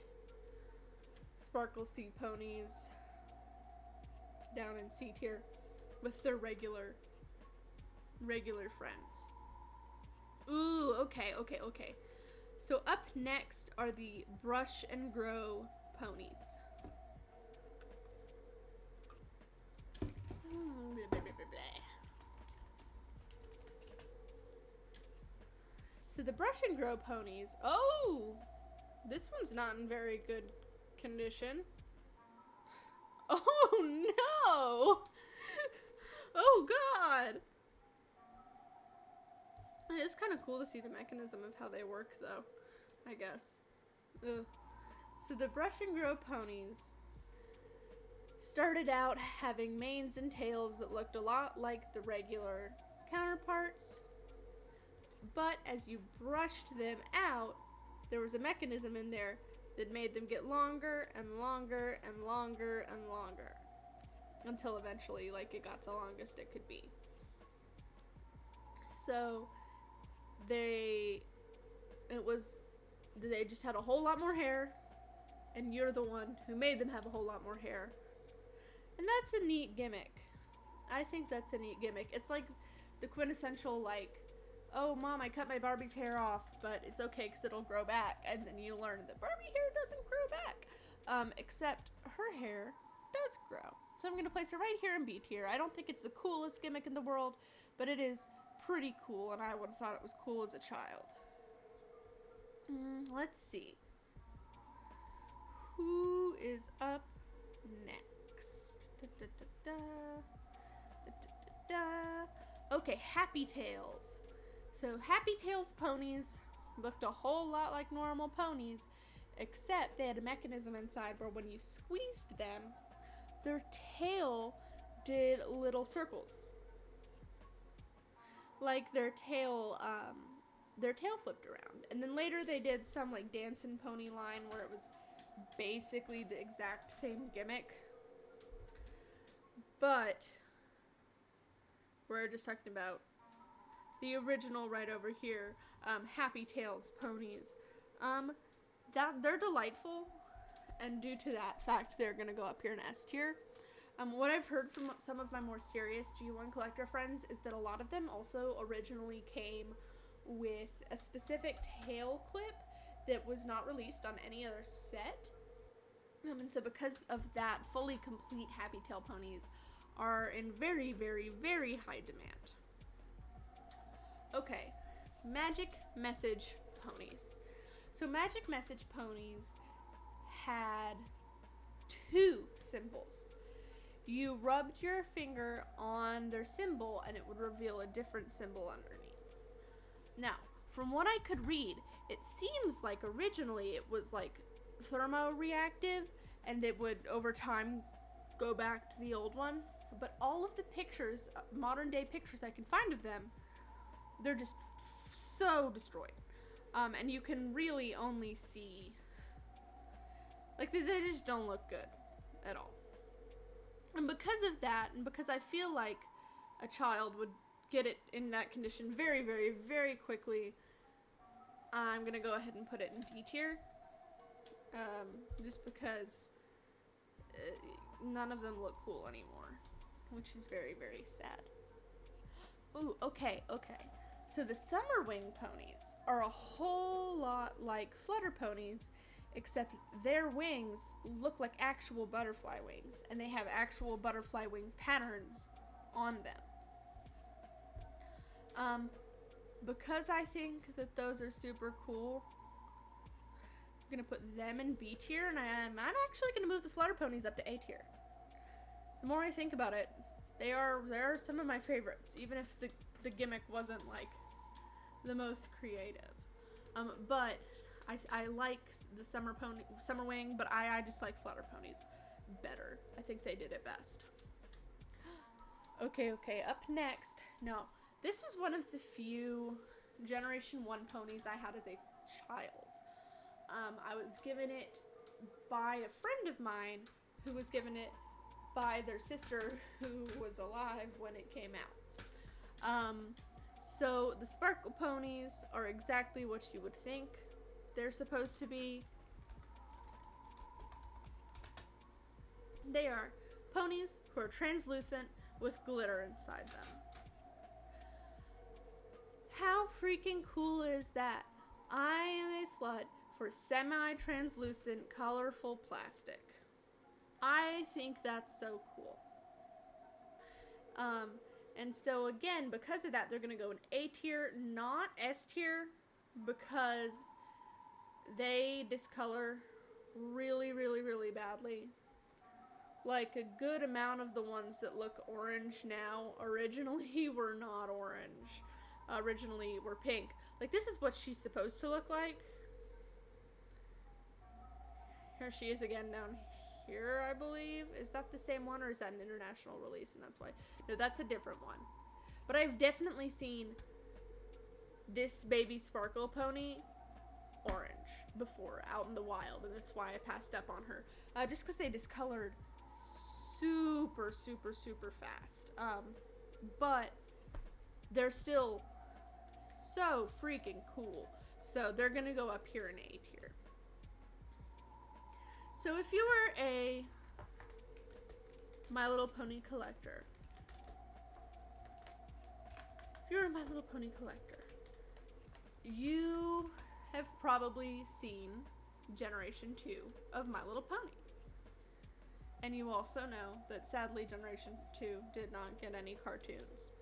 Sparkle Sea Ponies down in C tier with their regular friends. Ooh, okay. So up next are the Brush and Grow ponies. So the Brush and Grow ponies, oh, this one's not in very good condition. Oh no! Oh god! It's kind of cool to see the mechanism of how they work though, I guess. Ugh. So the Brush and Grow ponies started out having manes and tails that looked a lot like the regular counterparts, but as you brushed them out, there was a mechanism in there that made them get longer and longer and longer and longer until eventually, like, it got the longest it could be. So they just had a whole lot more hair, and you're the one who made them have a whole lot more hair. And that's a neat gimmick. I think that's a neat gimmick. It's like the quintessential, like, oh, Mom, I cut my Barbie's hair off, but it's okay because it'll grow back. And then you learn that Barbie hair doesn't grow back. Except her hair does grow. So I'm going to place her right here in B tier. I don't think it's the coolest gimmick in the world, but it is pretty cool, and I would have thought it was cool as a child. Let's see. Who is up next? Okay, Happy Tails. So Happy Tails ponies looked a whole lot like normal ponies, except they had a mechanism inside where when you squeezed them, their tail did little circles. Like their tail flipped around. And then later they did some like dancing pony line where it was basically the exact same gimmick. But we're just talking about the original right over here, Happy Tails ponies. They're delightful, and due to that fact, they're gonna go up here in S tier. What I've heard from some of my more serious G1 collector friends is that a lot of them also originally came with a specific tail clip that was not released on any other set. And so because of that, fully complete Happy Tail ponies are in very, very, very high demand. Okay, Magic Message ponies. So Magic Message ponies had 2 symbols. You rubbed your finger on their symbol and it would reveal a different symbol underneath. Now, from what I could read, it seems like originally it was like thermoreactive and it would over time go back to the old one. But all of the pictures, modern day pictures I can find of them, they're just so destroyed. And you can really only see, like, they just don't look good at all. And because of that, and because I feel like a child would get it in that condition very, very, very quickly, I'm going to go ahead and put it in D tier. Just because none of them look cool anymore, which is very, very sad. Ooh, okay. So the summer wing ponies are a whole lot like flutter ponies, except their wings look like actual butterfly wings, and they have actual butterfly wing patterns on them. Because I think that those are super cool, I'm gonna put them in B tier, and I'm actually gonna move the flutter ponies up to A tier. The more I think about it, they're some of my favorites, even if the gimmick wasn't like the most creative. But I like the summer wing, but I just like flutter ponies better. I think they did it best. Okay, up next. No, this was one of the few Generation 1 ponies I had as a child. I was given it by a friend of mine who was given it by their sister who was alive when it came out. So the Sparkle ponies are exactly what you would think they're supposed to be. They are ponies who are translucent with glitter inside them. How freaking cool is that? I am a slut for semi-translucent, colorful plastic. I think that's so cool. And so again, because of that, they're going to go in A tier, not S tier, because they discolor really, really, really badly. Like, a good amount of the ones that look orange now originally were not orange. Originally were pink. Like, this is what she's supposed to look like. Here she is again down here, I believe. Is that the same one, or is that an international release and that's why? No, that's a different one. But I've definitely seen this baby Sparkle pony orange before out in the wild, and that's why I passed up on her. Just because they discolored super, super, super fast. But they're still so freaking cool. So they're gonna go up here in A tier. So if you were a My Little Pony collector, you have probably seen Generation 2 of My Little Pony. And you also know that sadly Generation 2 did not get any cartoons.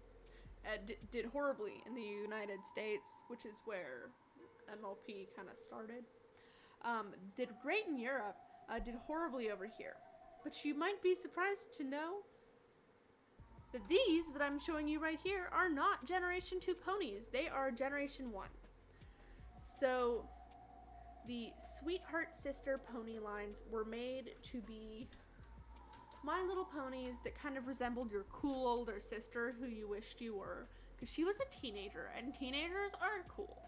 Did horribly in the United States, which is where MLP kind of started. Did great in Europe, did horribly over here. But you might be surprised to know that these that I'm showing you right here are not Generation 2 ponies. They are Generation 1. So the Sweetheart Sister pony lines were made to be My Little Ponies that kind of resembled your cool older sister who you wished you were, because she was a teenager, and teenagers are cool.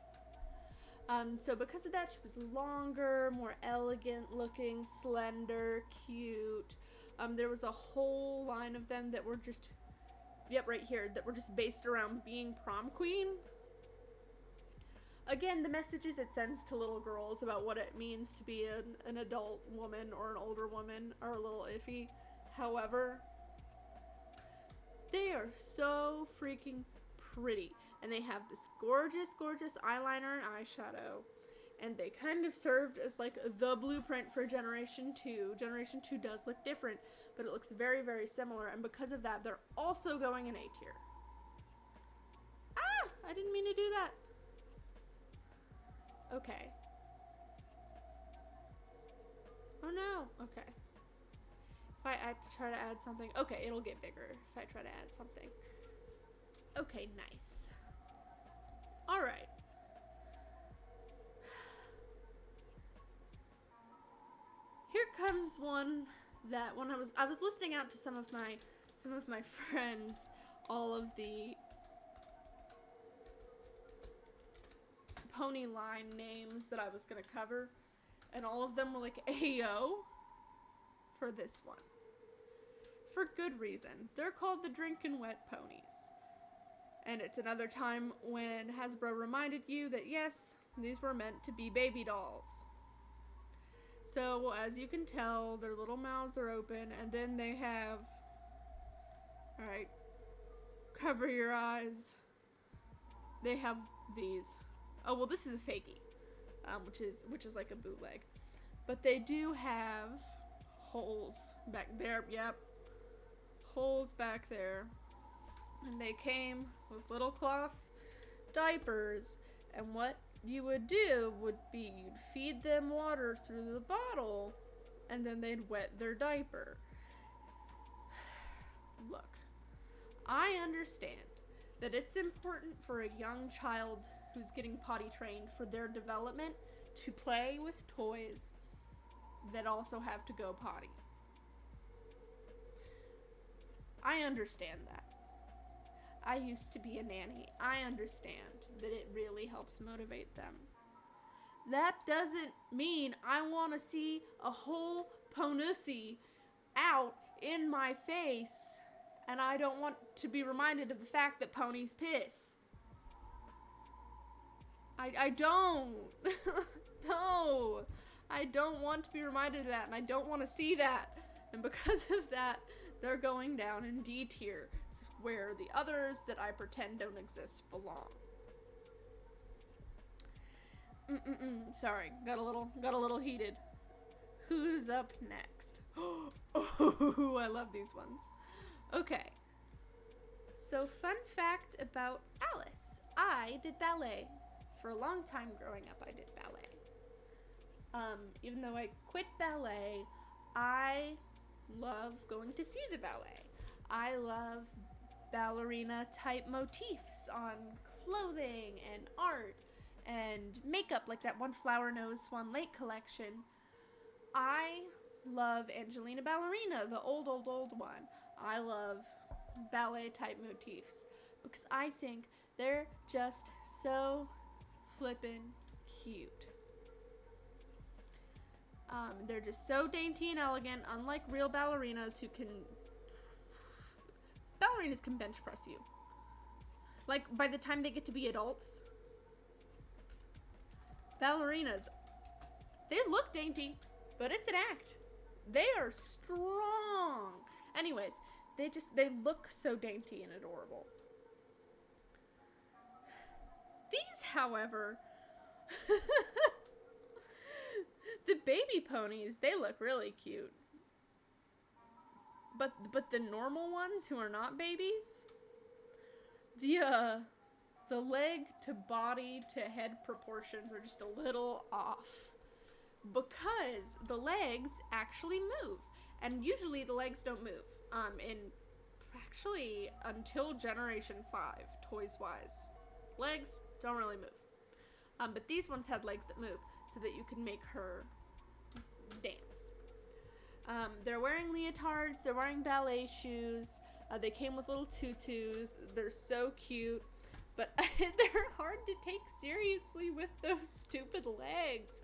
So because of that, she was longer, more elegant looking, slender, cute. There was a whole line of them that were just, right here, that were just based around being prom queen. Again, the messages it sends to little girls about what it means to be an adult woman or an older woman are a little iffy. However, they are so freaking pretty. And they have this gorgeous, gorgeous eyeliner and eyeshadow. and they kind of served as like the blueprint for Generation 2. Generation 2 does look different, but it looks very, very similar, and because of that, they're also going in A tier. Ah! I didn't mean to do that. Okay. Oh no. Okay. If I try to add something, okay, it'll get bigger if I try to add something. Okay, nice. All right. Here comes one that when I was listening out to some of my friends, all of the pony line names that I was gonna cover, and all of them were like AO for this one. For good reason. They're called the Drinkin' Wet Ponies. And it's another time when Hasbro reminded you that yes, these were meant to be baby dolls. So as you can tell, their little mouths are open, and then they have, alright, cover your eyes. They have these. Oh well, this is a fakie, which is like a bootleg, but they do have holes back there. Yep, holes back there, and they came with little cloth diapers. And what you would do would be you'd feed them water through the bottle, and then they'd wet their diaper. Look, I understand that it's important for a young child who's getting potty trained for their development to play with toys that also have to go potty. I understand that. I used to be a nanny. I understand that it really helps motivate them. That doesn't mean I want to see a whole ponussy out in my face, and I don't want to be reminded of the fact that ponies piss. I don't. No. I don't want to be reminded of that, and I don't want to see that. And because of that, they're going down in D tier, where the others that I pretend don't exist belong. Sorry, got a little heated. Who's up next? Oh, I love these ones. Okay. So, fun fact about Alice. I did ballet. For a long time growing up, I did ballet. Even though I quit ballet, I love going to see the ballet. I love ballerina type motifs on clothing and art and makeup, like that one Flower Nose Swan Lake collection. I love Angelina Ballerina, the old one. I love ballet type motifs because I think they're just so flippin' cute. They're just so dainty and elegant, unlike real ballerinas who can... Ballerinas can bench press you. Like, by the time they get to be adults, ballerinas, they look dainty, but it's an act. They are strong. Anyways, they look so dainty and adorable. These, however, the baby ponies, they look really cute. But the normal ones who are not babies, the leg to body to head proportions are just a little off. Because the legs actually move. And usually the legs don't move. Actually, until Generation 5, toys-wise. Legs don't really move. But these ones had legs that move, so that you can make her dance. They're wearing leotards, they're wearing ballet shoes, they came with little tutus, they're so cute, but they're hard to take seriously with those stupid legs.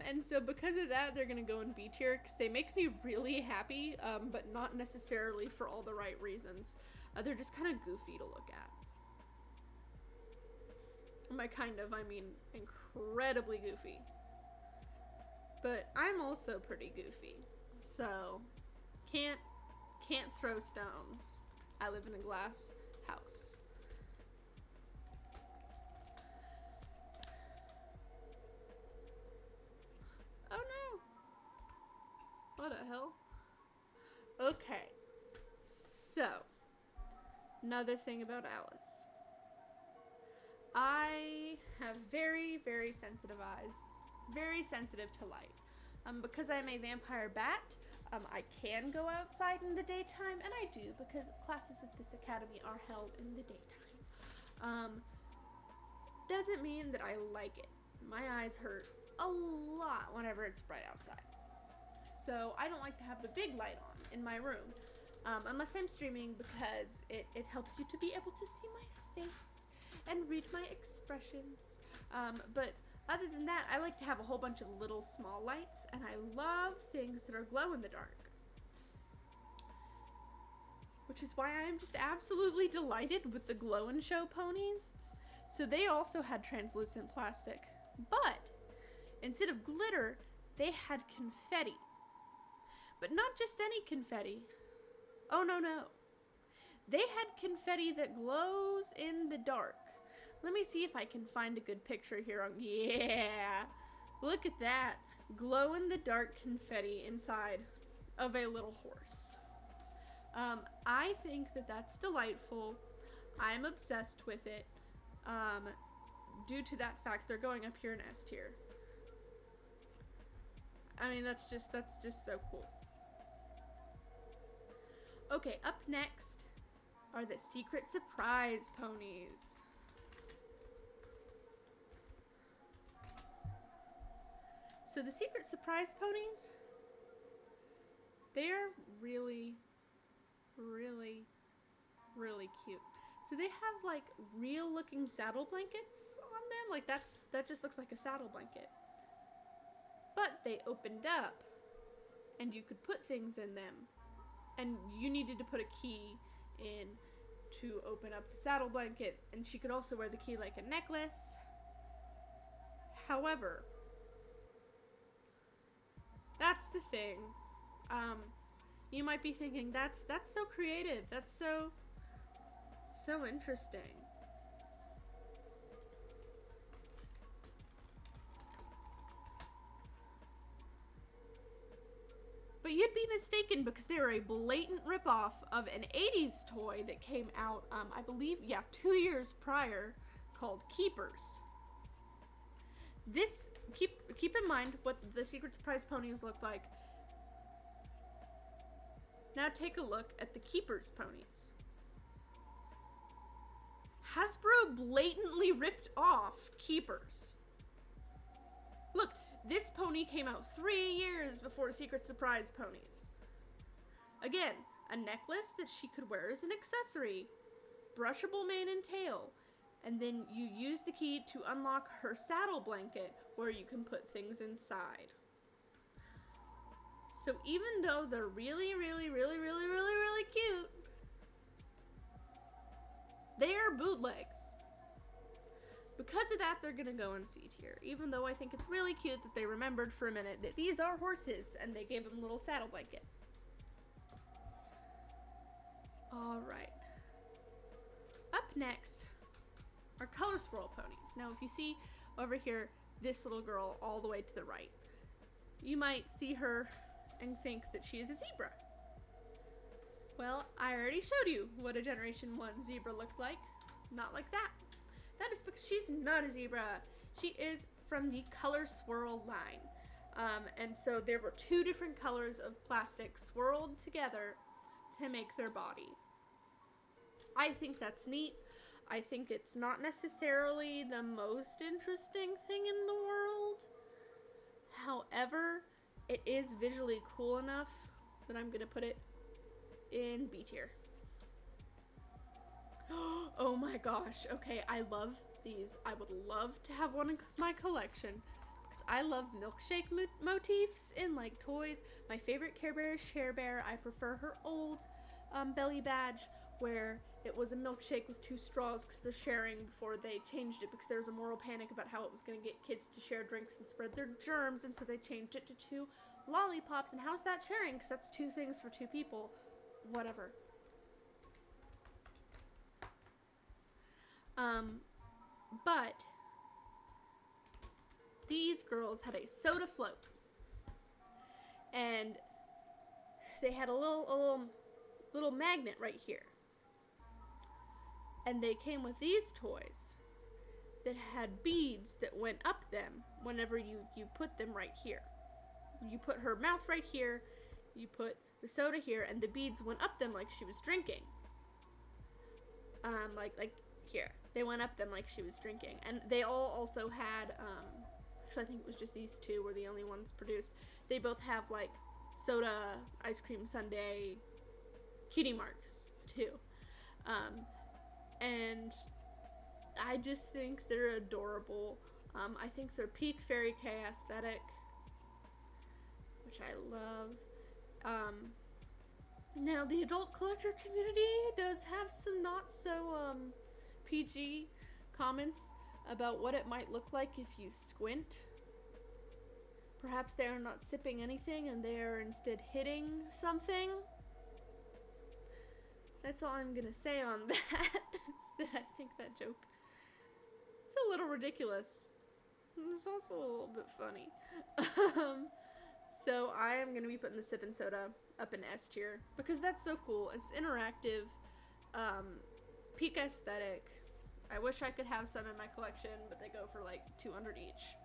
And so because of that, they're gonna go in B tier, because they make me really happy, but not necessarily for all the right reasons. They're just kind of goofy to look at. I mean incredibly goofy. But I'm also pretty goofy, so can't throw stones. I live in a glass house. Another thing about Alice. I have very, very sensitive eyes. Very sensitive to light. Because I'm a vampire bat, I can go outside in the daytime, and I do because classes at this academy are held in the daytime. Doesn't mean that I like it. My eyes hurt a lot whenever it's bright outside. So I don't like to have the big light on in my room, unless I'm streaming, because it helps you to be able to see my face and read my expressions. But other than that, I like to have a whole bunch of little small lights, and I love things that are glow in the dark. Which is why I am just absolutely delighted with the Glow and Show ponies. So they also had translucent plastic, but instead of glitter, they had confetti. But not just any confetti. Oh, no. They had confetti that glows in the dark. Let me see if I can find a good picture here. Yeah! Look at that. Glow in the dark confetti inside of a little horse. I think that that's delightful. I'm obsessed with it. Due to that fact, they're going up here in S tier. I mean, that's just so cool. Okay, up next are the Secret Surprise ponies. So the Secret Surprise ponies, they're really, really, really cute. So they have like real looking saddle blankets on them. Like that just looks like a saddle blanket. But they opened up and you could put things in them. And you needed to put a key in to open up the saddle blanket. And she could also wear the key like a necklace. However, that's the thing. You might be thinking, that's so creative. That's so interesting. But you'd be mistaken, because they are a blatant ripoff of an 80s toy that came out, I believe, 2 years prior, called Keepers. This, keep in mind what the Secret Surprise ponies look like. Now take a look at the Keepers ponies. Hasbro blatantly ripped off Keepers. Look, this pony came out 3 years before Secret Surprise ponies. Again, a necklace that she could wear as an accessory, brushable mane and tail, and then you use the key to unlock her saddle blanket where you can put things inside. So even though they're really, really, really, really, really, really cute, they are bootlegs. Because of that, they're gonna go in C tier, even though I think it's really cute that they remembered for a minute that these are horses and they gave them a little saddle blanket. Alright. Up next are Color Swirl ponies. Now, if you see over here, this little girl all the way to the right, you might see her and think that she is a zebra. Well, I already showed you what a Generation 1 zebra looked like. Not like that. That is because she's not a zebra. She is from the Color Swirl line. And so there were 2 different colors of plastic swirled together to make their body. I think that's neat. I think it's not necessarily the most interesting thing in the world. However, it is visually cool enough that I'm gonna put it in B tier. Oh my gosh. Okay, I love these. I would love to have one in my collection because I love milkshake motifs in like toys. My favorite Care Bear is Share Bear. I prefer her old belly badge where it was a milkshake with 2 straws because they're sharing before they changed it because there was a moral panic about how it was going to get kids to share drinks and spread their germs, and so they changed it to 2 lollipops. And how's that sharing? Because that's 2 things for 2 people. Whatever. But these girls had a soda float, and they had a little magnet right here. And they came with these toys that had beads that went up them whenever you put them right here. You put her mouth right here, you put the soda here, and the beads went up them like she was drinking. Like here. They went up them like she was drinking. And they all also had, actually I think it was just these two were the only ones produced. They both have like soda, ice cream sundae, cutie marks too. And I just think they're adorable. I think they're peak Fairy K aesthetic, which I love. Now the adult collector community does have some not so PG comments about what it might look like if you squint. Perhaps they are not sipping anything and they are instead hitting something. That's all I'm gonna say on that. Is that I think that joke is a little ridiculous. It's also a little bit funny. So I am gonna be putting the Sippin' Soda up in S tier because that's so cool. It's interactive, peak aesthetic. I wish I could have some in my collection, but they go for like $200 each.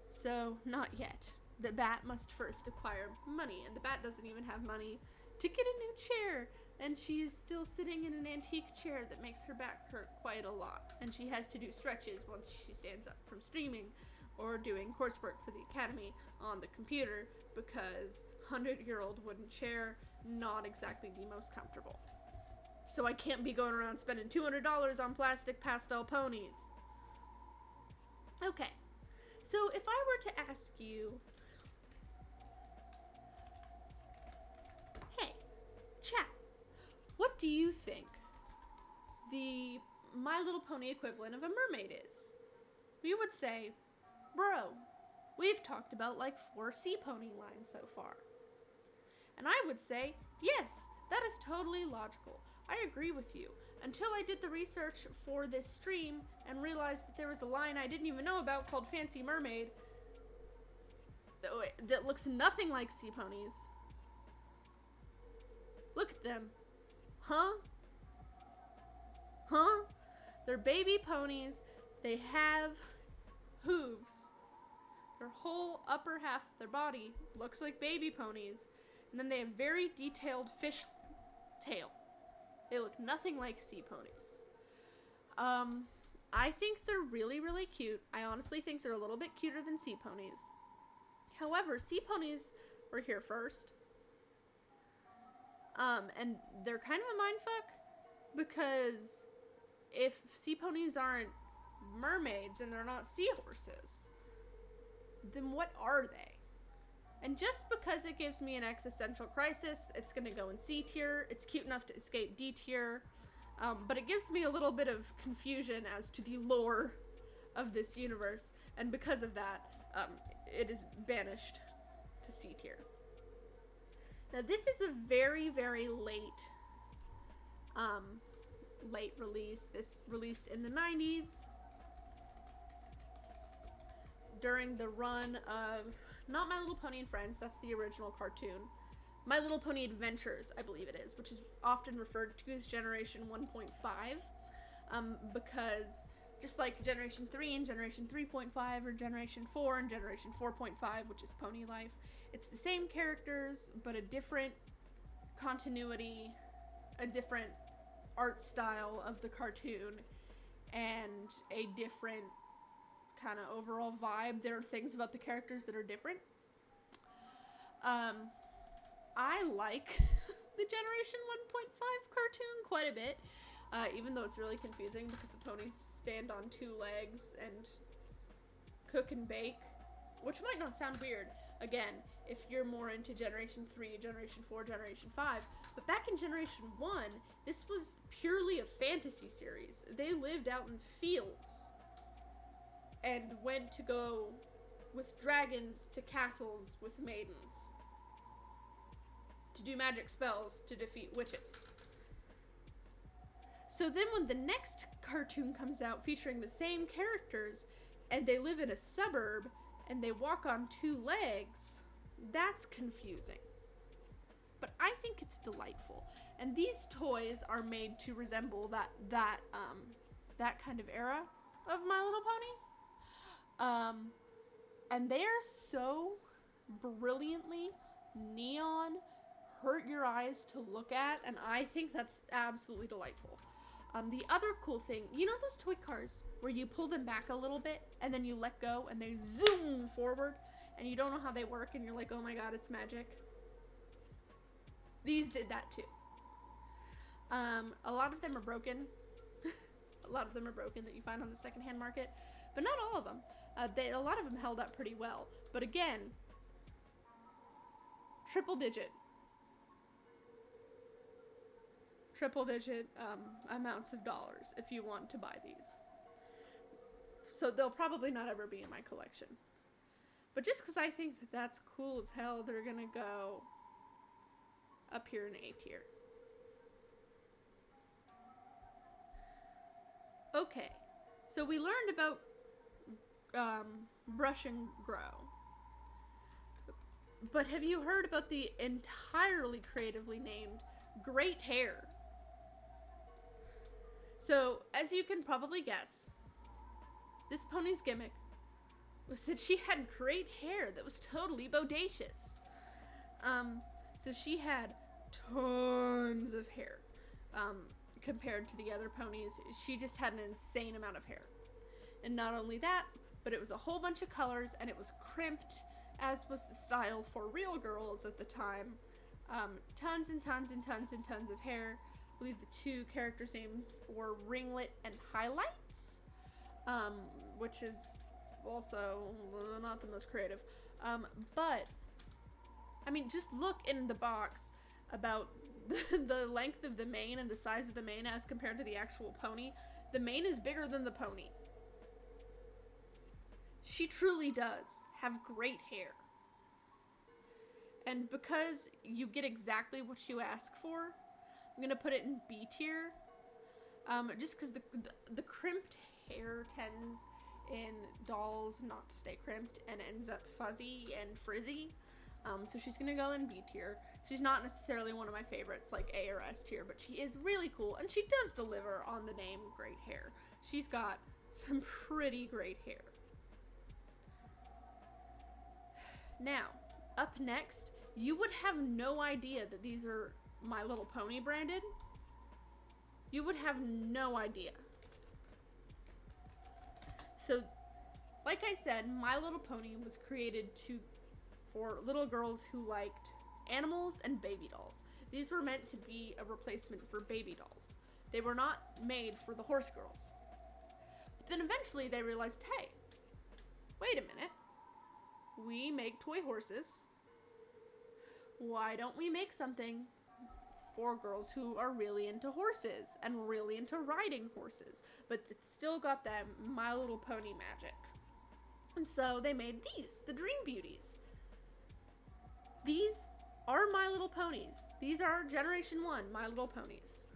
So not yet. The bat must first acquire money, and the bat doesn't even have money to get a new chair. And she is still sitting in an antique chair that makes her back hurt quite a lot. And she has to do stretches once she stands up from streaming or doing coursework for the academy on the computer because 100-year-old wooden chair, not exactly the most comfortable. So I can't be going around spending $200 on plastic pastel ponies. Okay, so if I were to ask you, hey, chat, what do you think the My Little Pony equivalent of a mermaid is? We would say, bro, we've talked about like 4 sea pony lines so far. And I would say, yes, that is totally logical. I agree with you. Until I did the research for this stream and realized that there was a line I didn't even know about called Fancy Mermaid that looks nothing like sea ponies. Look at them. Huh? Huh? They're baby ponies. They have hooves. Their whole upper half of their body looks like baby ponies. And then they have very detailed fish tail. They look nothing like sea ponies. I think they're really, really cute. I honestly think they're a little bit cuter than sea ponies. However, sea ponies were here first. And they're kind of a mindfuck because if sea ponies aren't mermaids and they're not seahorses, then what are they? And just because it gives me an existential crisis, it's going to go in C tier. It's cute enough to escape D tier. But it gives me a little bit of confusion as to the lore of this universe. And because of that, it is banished to C tier. Now this is a very, very late release. This released in the 90s during the run of not My Little Pony and Friends, that's the original cartoon. My Little Pony Adventures, I believe it is, which is often referred to as Generation 1.5, because just like Generation 3 and Generation 3.5 or Generation 4 and Generation 4.5, which is Pony Life, it's the same characters, but a different continuity, a different art style of the cartoon, and a different kind of overall vibe. There are things about the characters that are different. I like the Generation 1.5 cartoon quite a bit, even though it's really confusing because the ponies stand on 2 legs and cook and bake, which might not sound weird, again, if you're more into Generation 3, Generation 4, Generation 5, but back in Generation 1, this was purely a fantasy series. They lived out in fields and went to go with dragons to castles with maidens to do magic spells to defeat witches. So then when the next cartoon comes out featuring the same characters and they live in a suburb and they walk on 2 legs, that's confusing. But I think it's delightful And these toys are made to resemble that kind of era of My Little Pony. And they are so brilliantly neon, hurt your eyes to look at, and I think that's absolutely delightful. The other cool thing, you know those toy cars where you pull them back a little bit and then you let go and they zoom forward and you don't know how they work and you're like, oh my god, it's magic? These did that too. A lot of them are broken. A lot of them are broken that you find on the secondhand market, but not all of them. A lot of them held up pretty well. But again, triple digit amounts of dollars if you want to buy these. So they'll probably not ever be in my collection. But just because I think that that's cool as hell, they're gonna go up here in A tier. Okay, so we learned about brush and grow. But have you heard about the entirely creatively named great hair? So, as you can probably guess, this pony's gimmick was that she had great hair that was totally bodacious. So she had tons of hair. Compared to the other ponies, she just had an insane amount of hair. And not only that, but it was a whole bunch of colors, and it was crimped, as was the style for real girls at the time. Tons and tons and tons and tons of hair. I believe the two characters' names were Ringlet and Highlights, which is also not the most creative. But, I mean, just look in the box about the length of the mane and the size of the mane as compared to the actual pony. The mane is bigger than the pony. She truly does have great hair. And because you get exactly what you ask for, I'm gonna put it in B tier. Just because the crimped hair tends in dolls not to stay crimped and ends up fuzzy and frizzy. So she's gonna go in B tier. She's not necessarily one of my favorites like A or S tier, but she is really cool, and she does deliver on the name great hair. She's got some pretty great hair. Now, up next, you would have no idea that these are My Little Pony branded. You would have no idea. So, like I said, My Little Pony was created for little girls who liked animals and baby dolls. These were meant to be a replacement for baby dolls. They were not made for the horse girls. But then eventually they realized, hey, wait a minute. We make toy horses. Why don't we make something for girls who are really into horses and really into riding horses, but it's still got that My Little Pony magic? And so they made these, the Dream Beauties. These are My Little Ponies. These are Generation 1 My Little Ponies.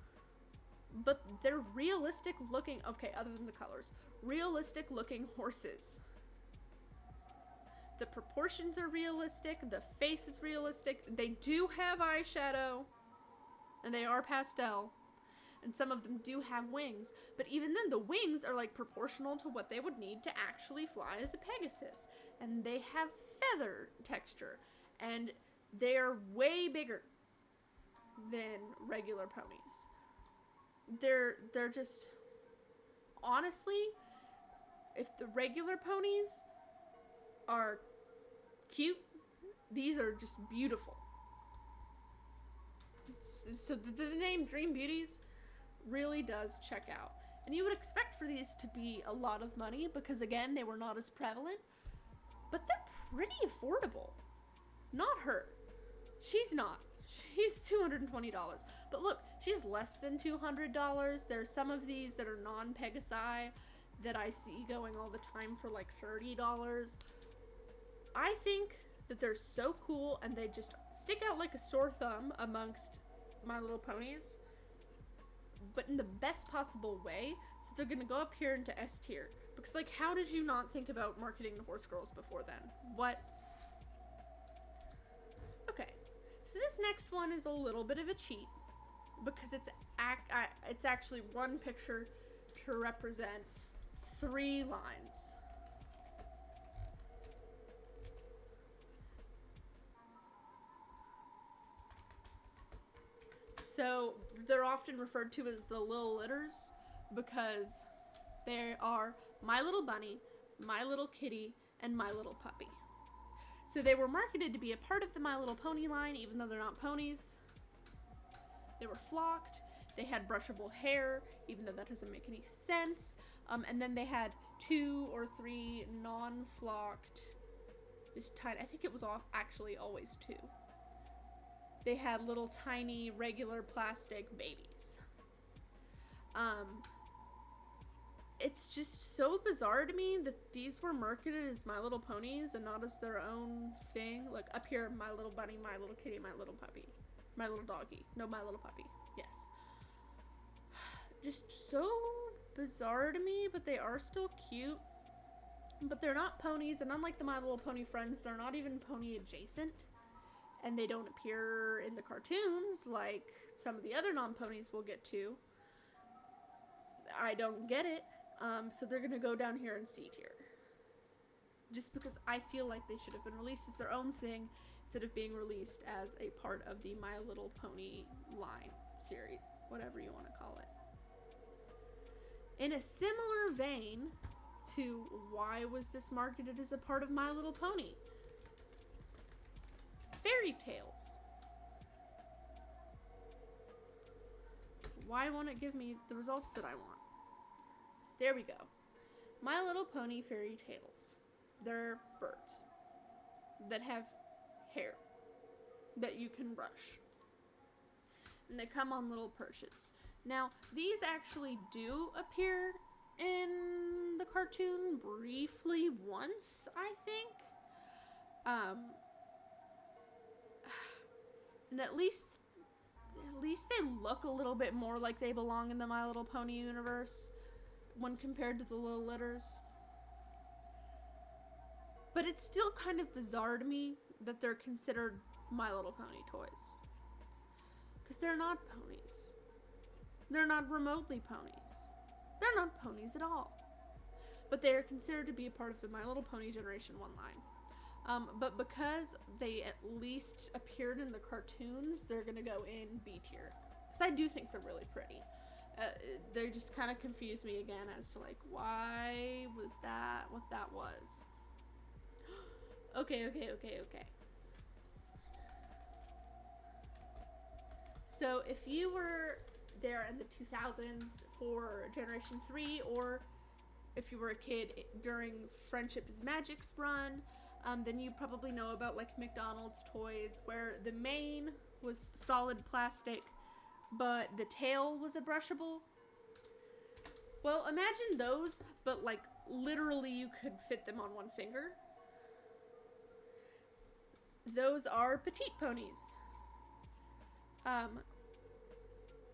But they're realistic looking, okay, other than the colors, realistic looking horses. The proportions are realistic, the face is realistic, they do have eyeshadow, and they are pastel, and some of them do have wings, but even then the wings are like proportional to what they would need to actually fly as a Pegasus, and they have feather texture, and they're way bigger than regular ponies. They're just, honestly, if the regular ponies are cute, these are just beautiful. So the name Dream Beauties really does check out. And you would expect for these to be a lot of money because, again, they were not as prevalent. But they're pretty affordable. Not her. She's not. She's $220. But look, she's less than $200. There's some of these that are non-Pegasi that I see going all the time for like $30. I think that they're so cool and they just stick out like a sore thumb amongst My Little Ponies, but in the best possible way. So they're gonna go up here into S tier because, like, how did you not think about marketing the horse girls before then? What? Okay, so this next one is a little bit of a cheat because it's actually one picture to represent 3 lines. So they're often referred to as the little litters because they are My Little Bunny, My Little Kitty, and My Little Puppy. So they were marketed to be a part of the My Little Pony line, even though they're not ponies. They were flocked. They had brushable hair, even though that doesn't make any sense. And then they had 2 or 3 non-flocked, just tiny. I think it was actually always 2. They had little tiny regular plastic babies. It's just so bizarre to me that these were marketed as My Little Ponies and not as their own thing. Like up here, My Little Bunny, My Little Kitty, My Little Puppy, My Little Doggy. No, My Little Puppy. Yes. Just so bizarre to me, but they are still cute. But they're not ponies, and unlike the My Little Pony friends, they're not even pony adjacent. And they don't appear in the cartoons like some of the other non-ponies we'll get to. I don't get it. So they're going to go down here in C tier. Just because I feel like they should have been released as their own thing instead of being released as a part of the My Little Pony line series, whatever you want to call it. In a similar vein to why was this marketed as a part of My Little Pony? Fairy tales. Why won't it give me the results that I want? There we go. My Little Pony fairy tales. They're birds that have hair that you can brush. And they come on little perches. Now, these actually do appear in the cartoon briefly once, I think. And at least they look a little bit more like they belong in the My Little Pony universe when compared to the Little Litters. But it's still kind of bizarre to me that they're considered My Little Pony toys. Because they're not ponies. They're not remotely ponies. They're not ponies at all. But they are considered to be a part of the My Little Pony Generation 1 line. But because they at least appeared in the cartoons, they're going to go in B tier. Because I do think they're really pretty. They just kind of confuse me again as to, like, why was that what that was? Okay. So if you were there in the 2000s for Generation 3, or if you were a kid during Friendship is Magic's run, then you probably know about like McDonald's toys where the mane was solid plastic, but the tail was a brushable. Well, imagine those, but like literally you could fit them on one finger. Those are petite ponies.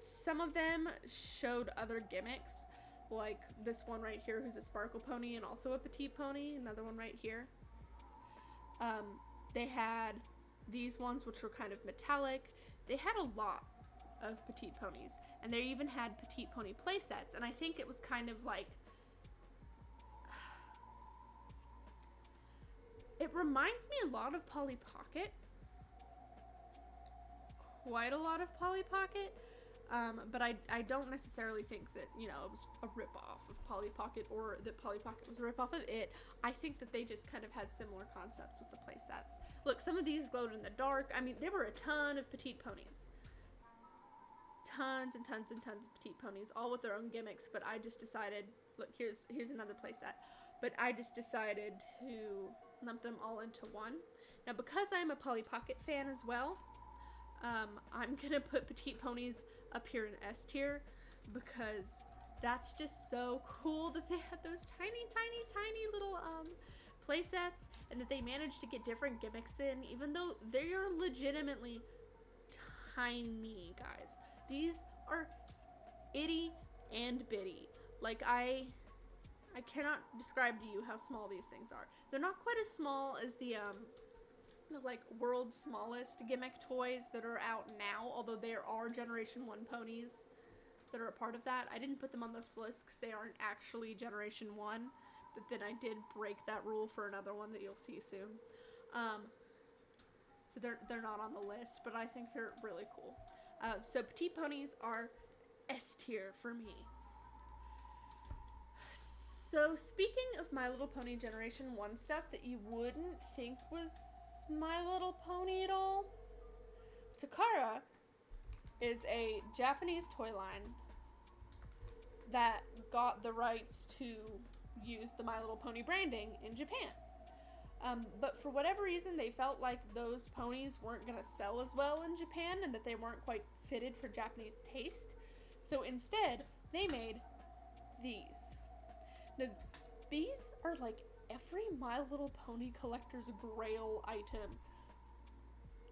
Some of them showed other gimmicks, like this one right here who's a sparkle pony and also a petite pony, another one right here. They had these ones which were kind of metallic. They had a lot of petite ponies, and they even had petite pony play sets, and I think it was kind of like, it reminds me a lot of Polly Pocket. Quite a lot of Polly Pocket. But I don't necessarily think that, you know, it was a ripoff of Polly Pocket or that Polly Pocket was a ripoff of it. I think that they just kind of had similar concepts with the play sets. Look, some of these glowed in the dark. I mean, there were a ton of petite ponies. Tons and tons and tons of petite ponies, all with their own gimmicks, but I just decided, look, here's another play set. But I just decided to lump them all into one. Now, because I'm a Polly Pocket fan as well, I'm gonna put petite ponies up here in S tier because that's just so cool that they had those tiny little play sets, and that they managed to get different gimmicks in, even though they are legitimately tiny, guys. These are itty and bitty. Like, I cannot describe to you how small these things are. They're not quite as small as the the like world's smallest gimmick toys that are out now, although there are Generation 1 ponies that are a part of that. I didn't put them on this list because they aren't actually Generation 1, but then I did break that rule for another one that you'll see soon. So they're not on the list, but I think they're really cool. So petite ponies are S tier for me. So speaking of My Little Pony Generation 1 stuff that you wouldn't think was My Little Pony at all, Takara is a Japanese toy line that got the rights to use the My Little Pony branding in Japan. But for whatever reason, they felt like those ponies weren't going to sell as well in Japan and that they weren't quite fitted for Japanese taste. So instead, they made these. Now, these are like every My Little Pony collector's grail item.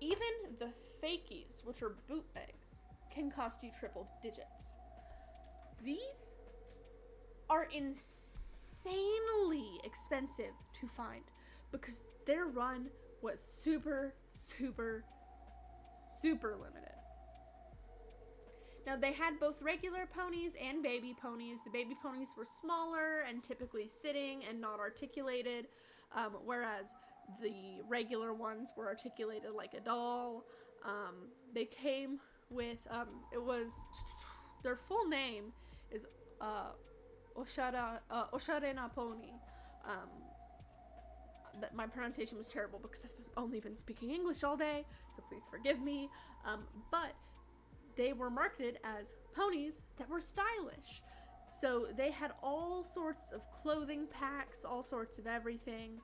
Even the fakies, which are bootlegs, can cost you triple digits. These are insanely expensive to find because their run was super, super, super limited. Now, they had both regular ponies and baby ponies. The baby ponies were smaller and typically sitting and not articulated, whereas the regular ones were articulated like a doll. They came with, their full name is Osharena Pony. That my pronunciation was terrible because I've only been speaking English all day, so please forgive me. But they were marketed as ponies that were stylish. So they had all sorts of clothing packs, all sorts of everything.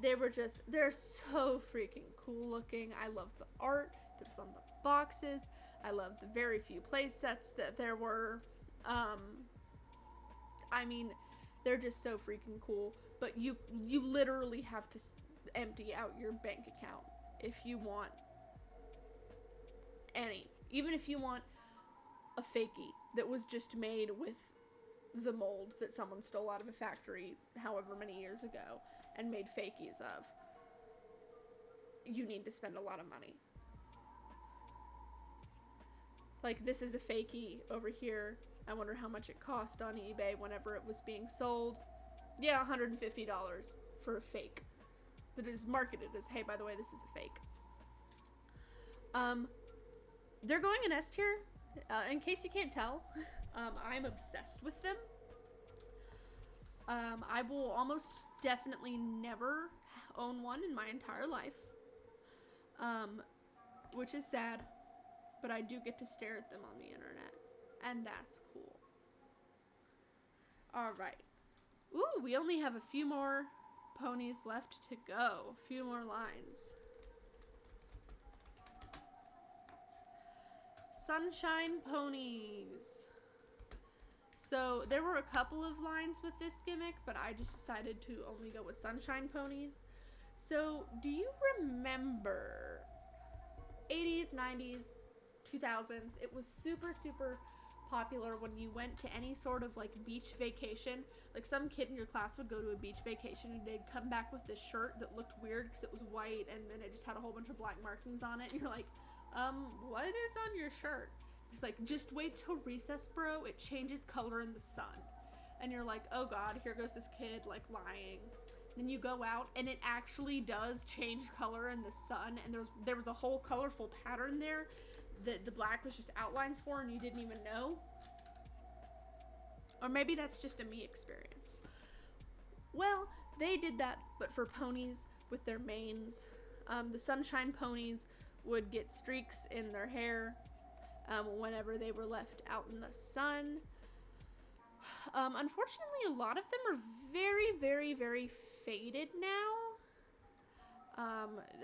They're so freaking cool looking. I love the art that was on the boxes. I love the very few play sets that there were. I mean, they're just so freaking cool. But you literally have to empty out your bank account if you want any. Even if you want a fakie that was just made with the mold that someone stole out of a factory however many years ago and made fakies of, you need to spend a lot of money. Like, this is a fakie over here. I wonder how much it cost on eBay whenever it was being sold. Yeah, $150 for a fake that is marketed as, hey, by the way, this is a fake. They're going in S tier. In case you can't tell, I'm obsessed with them. I will almost definitely never own one in my entire life, which is sad, but I do get to stare at them on the internet, and that's cool. All right. Ooh, we only have a few more ponies left to go. A few more lines. Sunshine ponies. So there were a couple of lines with this gimmick, but I just decided to only go with sunshine ponies. So do you remember 80s, 90s, 2000s? It was super, super popular when you went to any sort of like beach vacation. Like, some kid in your class would go to a beach vacation and they'd come back with this shirt that looked weird because it was white and then it just had a whole bunch of black markings on it. And you're like, what is on your shirt? It's like, just wait till recess, bro. It changes color in the sun. And you're like, oh god, here goes this kid, like, lying. Then you go out and it actually does change color in the sun, and there was a whole colorful pattern there that the black was just outlines for and you didn't even know. Or maybe that's just a me experience. Well, they did that, but for ponies with their manes. The sunshine ponies would get streaks in their hair whenever they were left out in the sun. Unfortunately, a lot of them are very, very, very faded now.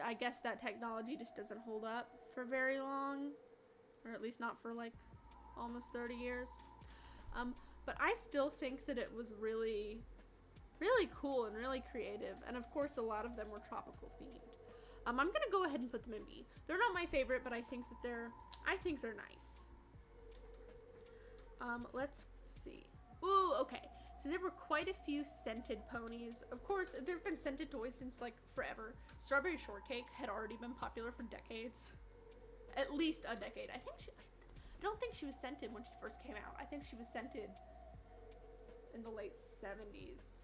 I guess that technology just doesn't hold up for very long, or at least not for like almost 30 years. But I still think that it was really, really cool and really creative. And of course, a lot of them were tropical themed. I'm gonna go ahead and put them in B. They're not my favorite, but I think they're nice. Let's see. Ooh, okay. So there were quite a few scented ponies. Of course, there have been scented toys since like forever. Strawberry Shortcake had already been popular for decades. At least a decade. I don't think she was scented when she first came out. I think she was scented in the late 70s.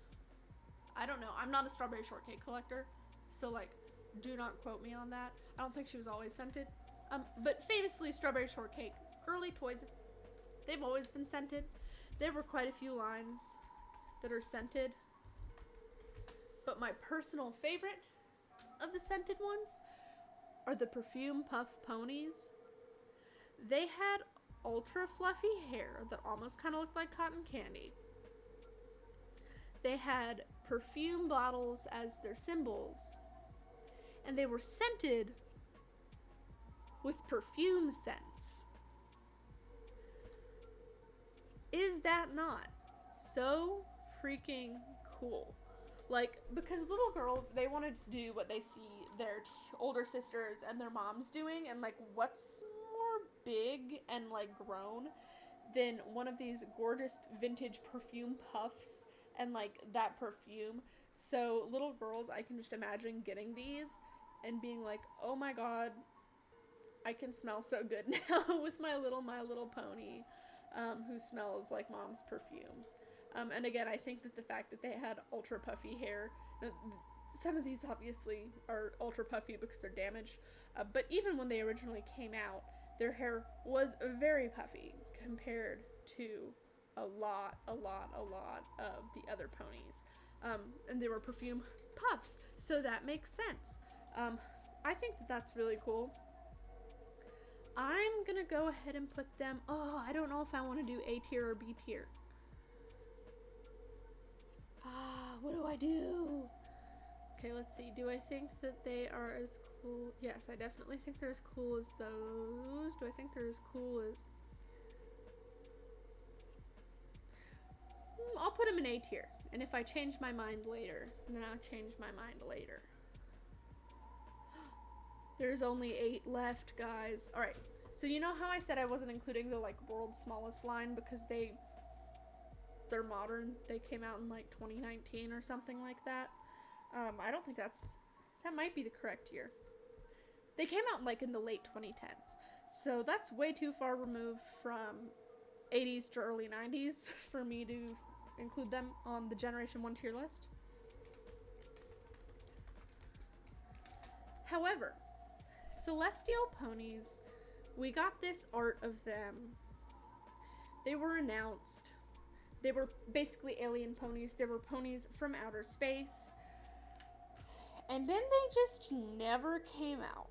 I don't know. I'm not a Strawberry Shortcake collector, so like, do not quote me on that. I don't think she was always scented. But famously, Strawberry Shortcake, girly toys, they've always been scented. There were quite a few lines that are scented. But my personal favorite of the scented ones are the Perfume Puff Ponies. They had ultra fluffy hair that almost kind of looked like cotton candy. They had perfume bottles as their symbols. And they were scented with perfume scents. Is that not so freaking cool? Like, because little girls, they wanted to do what they see their older sisters and their moms doing, and like, what's more big and like grown than one of these gorgeous vintage perfume puffs and like that perfume? So little girls, I can just imagine getting these and being like, oh my god, I can smell so good now with my little Pony, who smells like mom's perfume. And again, I think that the fact that they had ultra puffy hair, some of these obviously are ultra puffy because they're damaged, but even when they originally came out, their hair was very puffy compared to a lot of the other ponies. And they were perfume puffs, so that makes sense. I think that that's really cool. I'm gonna go ahead and put them, I don't know if I want to do A tier or B tier. What do I do? Okay, let's see. Do I think that they are as cool? Yes, I definitely think they're as cool as those. Do I think they're as cool as... I'll put them in A tier. And if I change my mind later, then I'll change my mind later. There's only 8 left, guys. Alright, so you know how I said I wasn't including the, like, world's smallest line because they're modern? They came out in, like, 2019 or something like that. I don't think that might be the correct year. They came out, like, in the late 2010s. So that's way too far removed from 80s to early 90s for me to include them on the Generation 1 tier list. However, Celestial Ponies, we got this art of them. They were announced. They were basically alien ponies. They were ponies from outer space. And then they just never came out.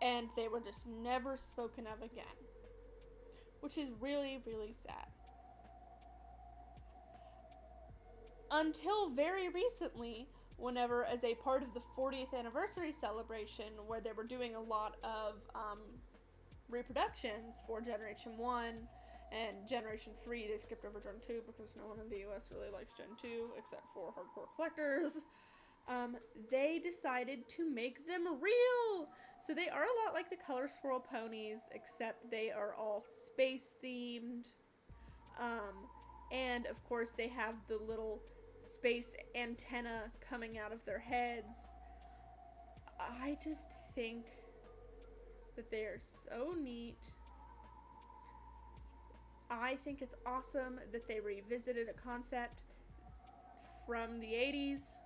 And they were just never spoken of again. Which is really, really sad. Until very recently, whenever as a part of the 40th anniversary celebration, where they were doing a lot of reproductions for Generation 1 and Generation 3, they skipped over Gen 2 because no one in the US really likes Gen 2 except for hardcore collectors. They decided to make them real! So they are a lot like the Color Swirl ponies, except they are all space themed. And of course they have the little space antenna coming out of their heads. I just think that they are so neat. I think it's awesome that they revisited a concept from the 80s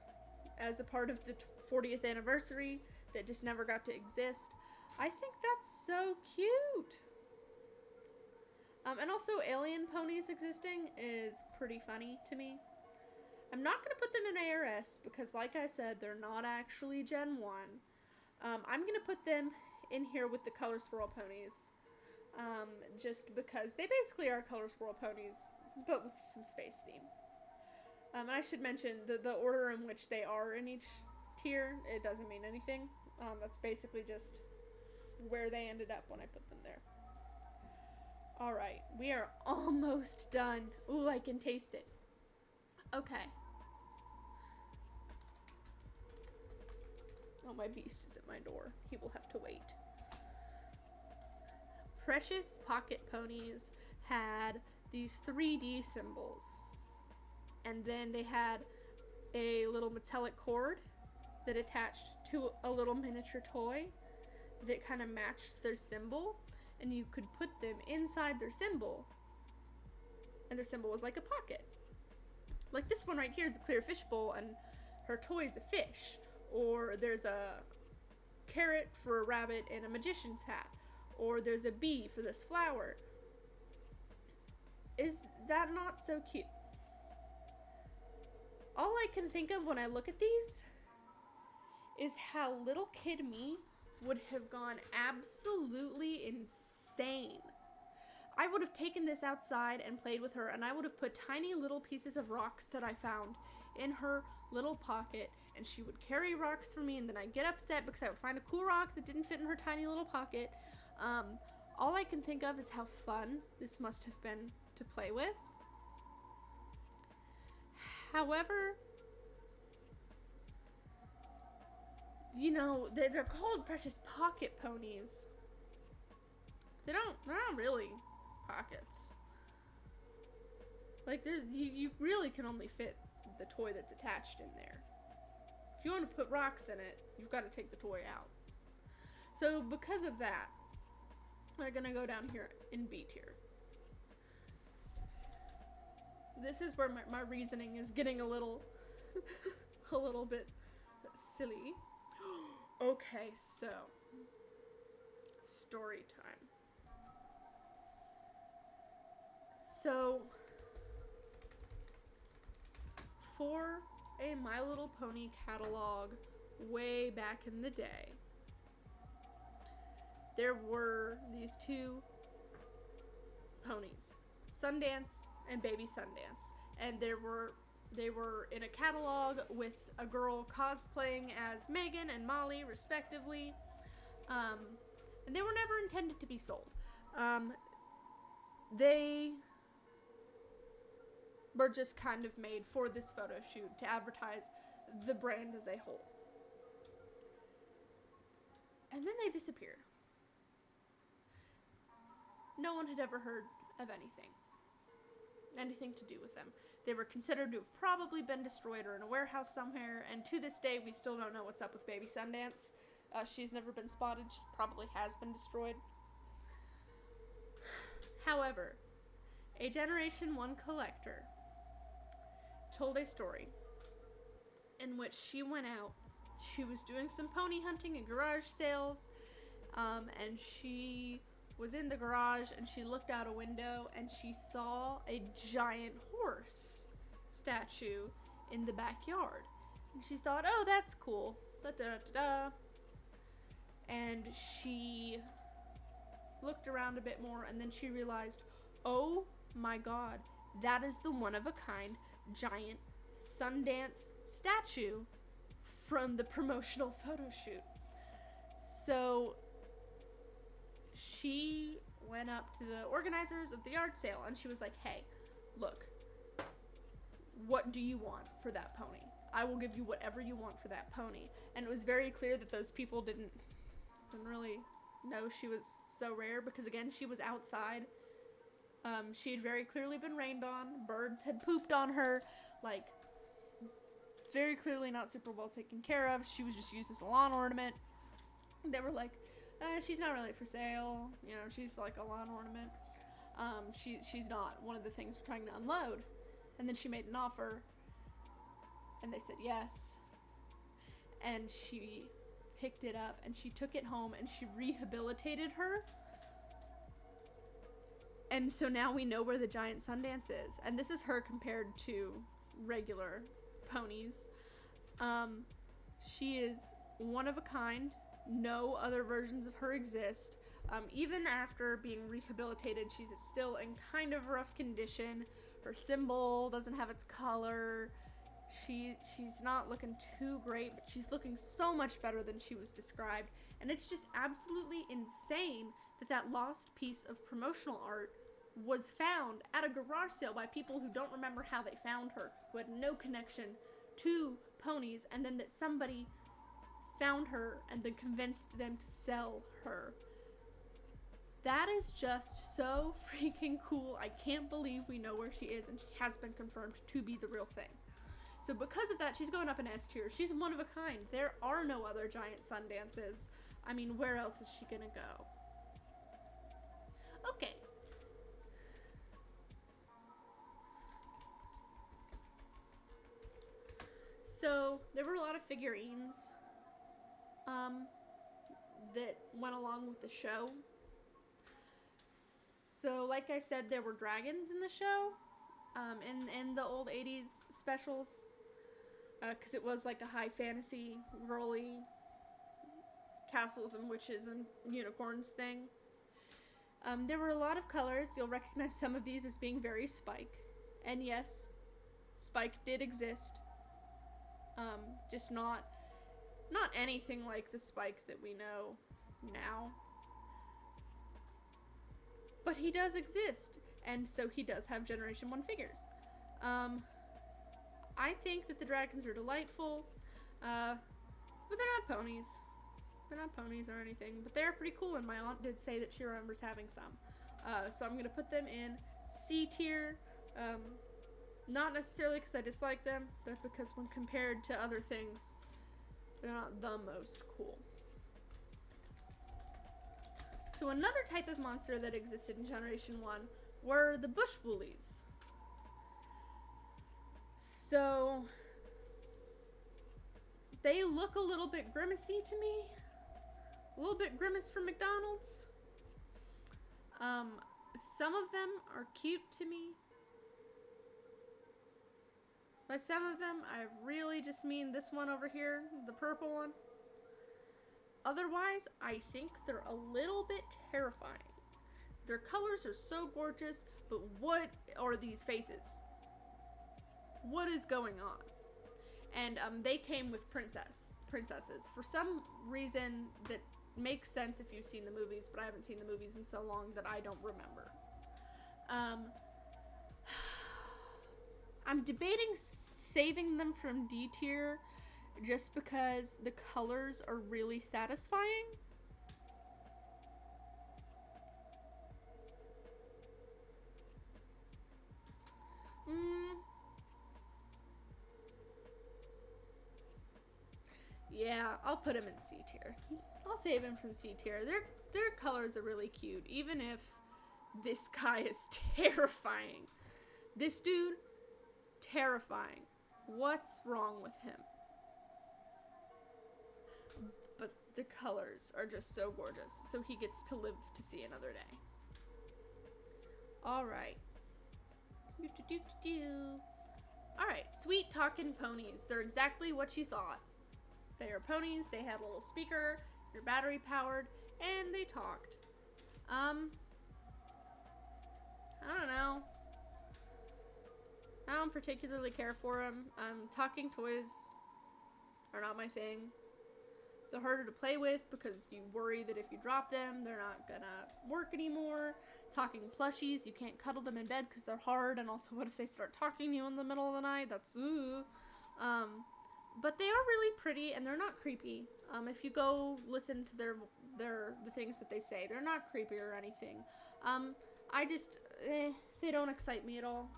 as a part of the 40th anniversary that just never got to exist. I think that's so cute. And also alien ponies existing is pretty funny to me. I'm not going to put them in ARS because, like I said, they're not actually Gen 1. I'm going to put them in here with the Color Swirl ponies. Just because they basically are Color Swirl ponies, but with some space theme. And I should mention the order in which they are in each tier, it doesn't mean anything. That's basically just where they ended up when I put them there. Alright, we are almost done. Ooh, I can taste it. Okay. Oh, my beast is at my door. He will have to wait. Precious Pocket Ponies had these 3D symbols. And then they had a little metallic cord that attached to a little miniature toy that kind of matched their symbol, and you could put them inside their symbol, and their symbol was like a pocket. Like this one right here is the clear fish bowl, and her toy is a fish. Or there's a carrot for a rabbit in a magician's hat. Or there's a bee for this flower. Is that not so cute? All I can think of when I look at these is how little kid me would have gone absolutely insane. I would have taken this outside and played with her, and I would have put tiny little pieces of rocks that I found in her little pocket, and she would carry rocks for me, and then I'd get upset because I would find a cool rock that didn't fit in her tiny little pocket. All I can think of is how fun this must have been to play with. However, you know, they're called precious pocket ponies. They're not really pockets. Like, you really can only fit the toy that's attached in there. If you want to put rocks in it, you've got to take the toy out. So because of that, we're gonna go down here in B tier. This is where my reasoning is getting a little bit silly. Okay, so story time. So for a My Little Pony catalog way back in the day, there were these two ponies, Sundance and Baby Sundance, and they were in a catalog with a girl cosplaying as Megan and Molly respectively, and they were never intended to be sold. They were just kind of made for this photo shoot to advertise the brand as a whole. And then they disappeared. No one had ever heard of anything to do with them. They were considered to have probably been destroyed or in a warehouse somewhere, and to this day we still don't know what's up with Baby Sundance. She's never been spotted. She probably has been destroyed. However, a Generation 1 collector told a story in which she went out. She was doing some pony hunting and garage sales, and she was in the garage, and she looked out a window and she saw a giant horse statue in the backyard. And she thought, oh, that's cool. Da-da-da-da. And she looked around a bit more, and then she realized, oh my god, that is the one-of-a-kind giant Sundance statue from the promotional photo shoot. So she went up to the organizers of the yard sale, and she was like, hey, look, what do you want for that pony? I will give you whatever you want for that pony. And it was very clear that those people didn't really know she was so rare, because again, she was outside. She had very clearly been rained on. Birds had pooped on her. Like, very clearly not super well taken care of. She was just used as a lawn ornament. They were like, she's not really for sale. You know, she's like a lawn ornament. She's not one of the things we're trying to unload. And then she made an offer, and they said yes. And she picked it up, and she took it home, and she rehabilitated her. And so now we know where the giant Sundance is. And this is her compared to regular ponies. She is one of a kind. No other versions of her exist. Even after being rehabilitated, she's still in kind of rough condition. Her symbol doesn't have its color. She's not looking too great, but she's looking so much better than she was described. And it's just absolutely insane that lost piece of promotional art was found at a garage sale by people who don't remember how they found her, who had no connection to ponies, and then that somebody found her and then convinced them to sell her. That is just so freaking cool. I can't believe we know where she is, and she has been confirmed to be the real thing. So because of that, she's going up in S tier. She's one of a kind. There are no other giant sun dances. I mean, where else is she gonna go? Okay. So there were a lot of figurines that went along with the show. So like I said, there were dragons in the show, in the old 80s specials, because it was like a high fantasy, girly, castles and witches and unicorns thing. There were a lot of colors. You'll recognize some of these as being very Spike. And yes, Spike did exist. Just not anything like the Spike that we know now. But he does exist, and so he does have Generation 1 figures. I think that the dragons are delightful, but they're not ponies. They're not ponies or anything, but they're pretty cool, and my aunt did say that she remembers having some. So I'm going to put them in C tier. Not necessarily because I dislike them, but because when compared to other things, they're not the most cool. So another type of monster that existed in Generation 1 were the bush woolies. So they look a little bit grimacy to me. A little bit Grimace from McDonald's. Some of them are cute to me. By some of them, I really just mean this one over here, the purple one. Otherwise, I think they're a little bit terrifying. Their colors are so gorgeous, but what are these faces? What is going on? And they came with princesses. For some reason that makes sense if you've seen the movies, but I haven't seen the movies in so long that I don't remember. I'm debating saving them from D tier just because the colors are really satisfying. Yeah, I'll put him in C tier. I'll save him from C tier. Their colors are really cute, even if this guy is terrifying. This dude, terrifying. What's wrong with him? But the colors are just so gorgeous, so he gets to live to see another day. Alright. Alright, sweet talking ponies. They're exactly what you thought. They are ponies, they had a little speaker, they're battery powered, and they talked. I don't know. I don't particularly care for them. Talking toys are not my thing. They're harder to play with because you worry that if you drop them, they're not gonna work anymore. Talking plushies, you can't cuddle them in bed because they're hard, and also what if they start talking to you in the middle of the night? That's ooh. But they are really pretty, and they're not creepy. If you go listen to the things that they say, they're not creepy or anything. I just, they don't excite me at all.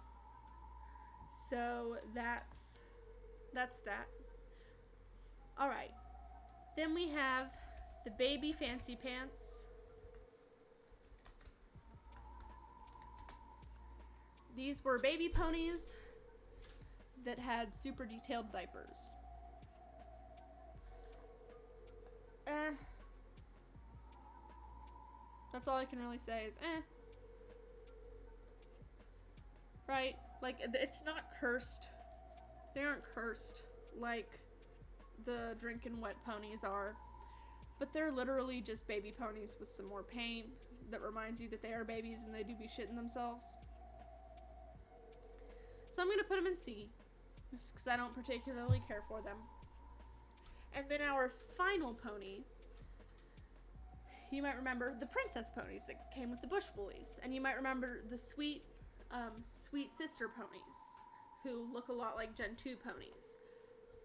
So that's that. Alright. Then we have the baby fancy pants. These were baby ponies that had super detailed diapers. That's all I can really say is right? Like, it's not cursed. They aren't cursed like the drinking wet ponies are. But they're literally just baby ponies with some more paint that reminds you that they are babies and they do be shitting themselves. So I'm going to put them in C, just because I don't particularly care for them. And then our final pony, you might remember the princess ponies that came with the bush woolies. And you might remember the sweet sister ponies, who look a lot like Gen 2 ponies.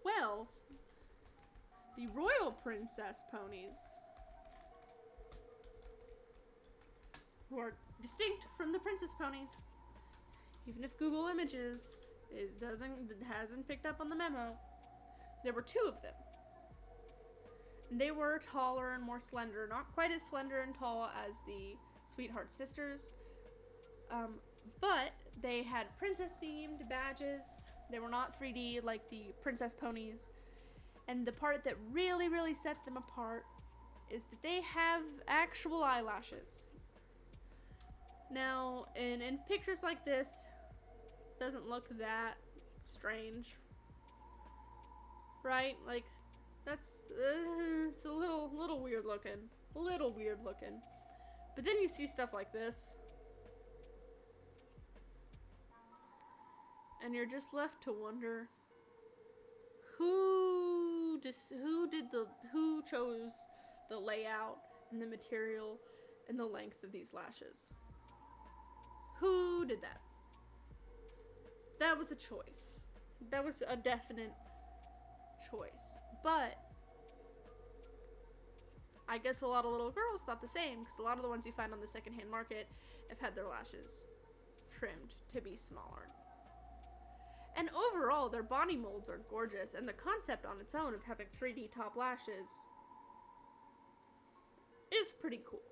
Well, the royal princess ponies who are distinct from the princess ponies. Even if Google Images hasn't picked up on the memo, there were 2 of them. They were taller and more slender, not quite as slender and tall as the Sweetheart Sisters, but they had princess-themed badges. They were not 3D like the princess ponies. And the part that really, really set them apart is that they have actual eyelashes. Now, in pictures like this, doesn't look that strange, right? Like, that's it's a little weird looking, But then you see stuff like this, and you're just left to wonder who chose the layout and the material and the length of these lashes. Who did that? That was a choice. That was a definite choice. But I guess a lot of little girls thought the same, because a lot of the ones you find on the secondhand market have had their lashes trimmed to be smaller. And overall, their body molds are gorgeous, and the concept on its own of having 3D top lashes is pretty cool.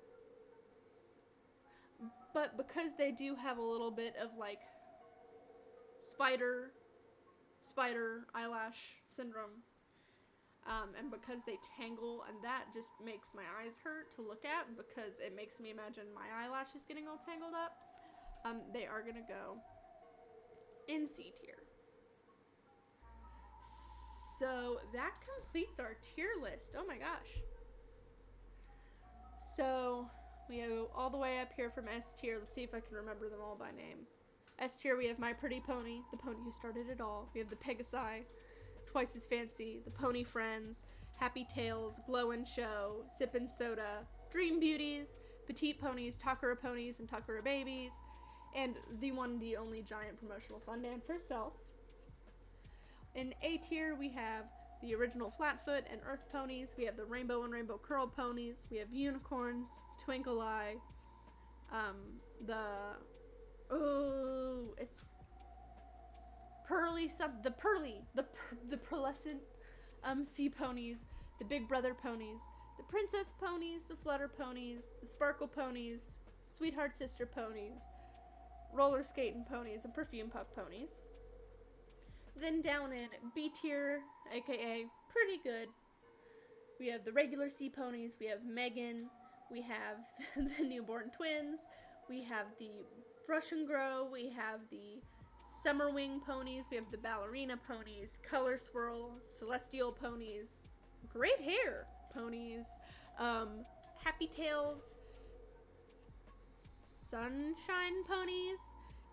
But because they do have a little bit of like spider eyelash syndrome, and because they tangle, and that just makes my eyes hurt to look at, because it makes me imagine my eyelashes getting all tangled up, they are gonna go in C tier. So that completes our tier list. Oh my gosh. So we go all the way up here from S tier. Let's see if I can remember them all by name. S tier, we have My Pretty Pony, the pony who started it all. We have the Pegasi, Twice as Fancy, the Pony Friends, Happy Tales, Glow and Show, Sip and Soda, Dream Beauties, Petite Ponies, Takara Ponies, and Takara Babies, and the one, the only giant promotional Sundance herself. In A tier, we have the original Flatfoot and Earth Ponies. We have the Rainbow and Rainbow Curl Ponies. We have Unicorns, Twinkle Eye, it's the pearlescent sea ponies, the Big Brother ponies, the Princess ponies, the Flutter ponies, the Sparkle ponies, Sweetheart Sister ponies, Roller Skating ponies, and Perfume Puff ponies. Then down in B tier, aka pretty good, we have the regular sea ponies. We have Megan, we have the Newborn Twins, we have the Brush and Grow, we have the Summer Wing ponies, we have the Ballerina ponies, Color Swirl, Celestial ponies, Great Hair ponies, Happy Tails, Sunshine ponies,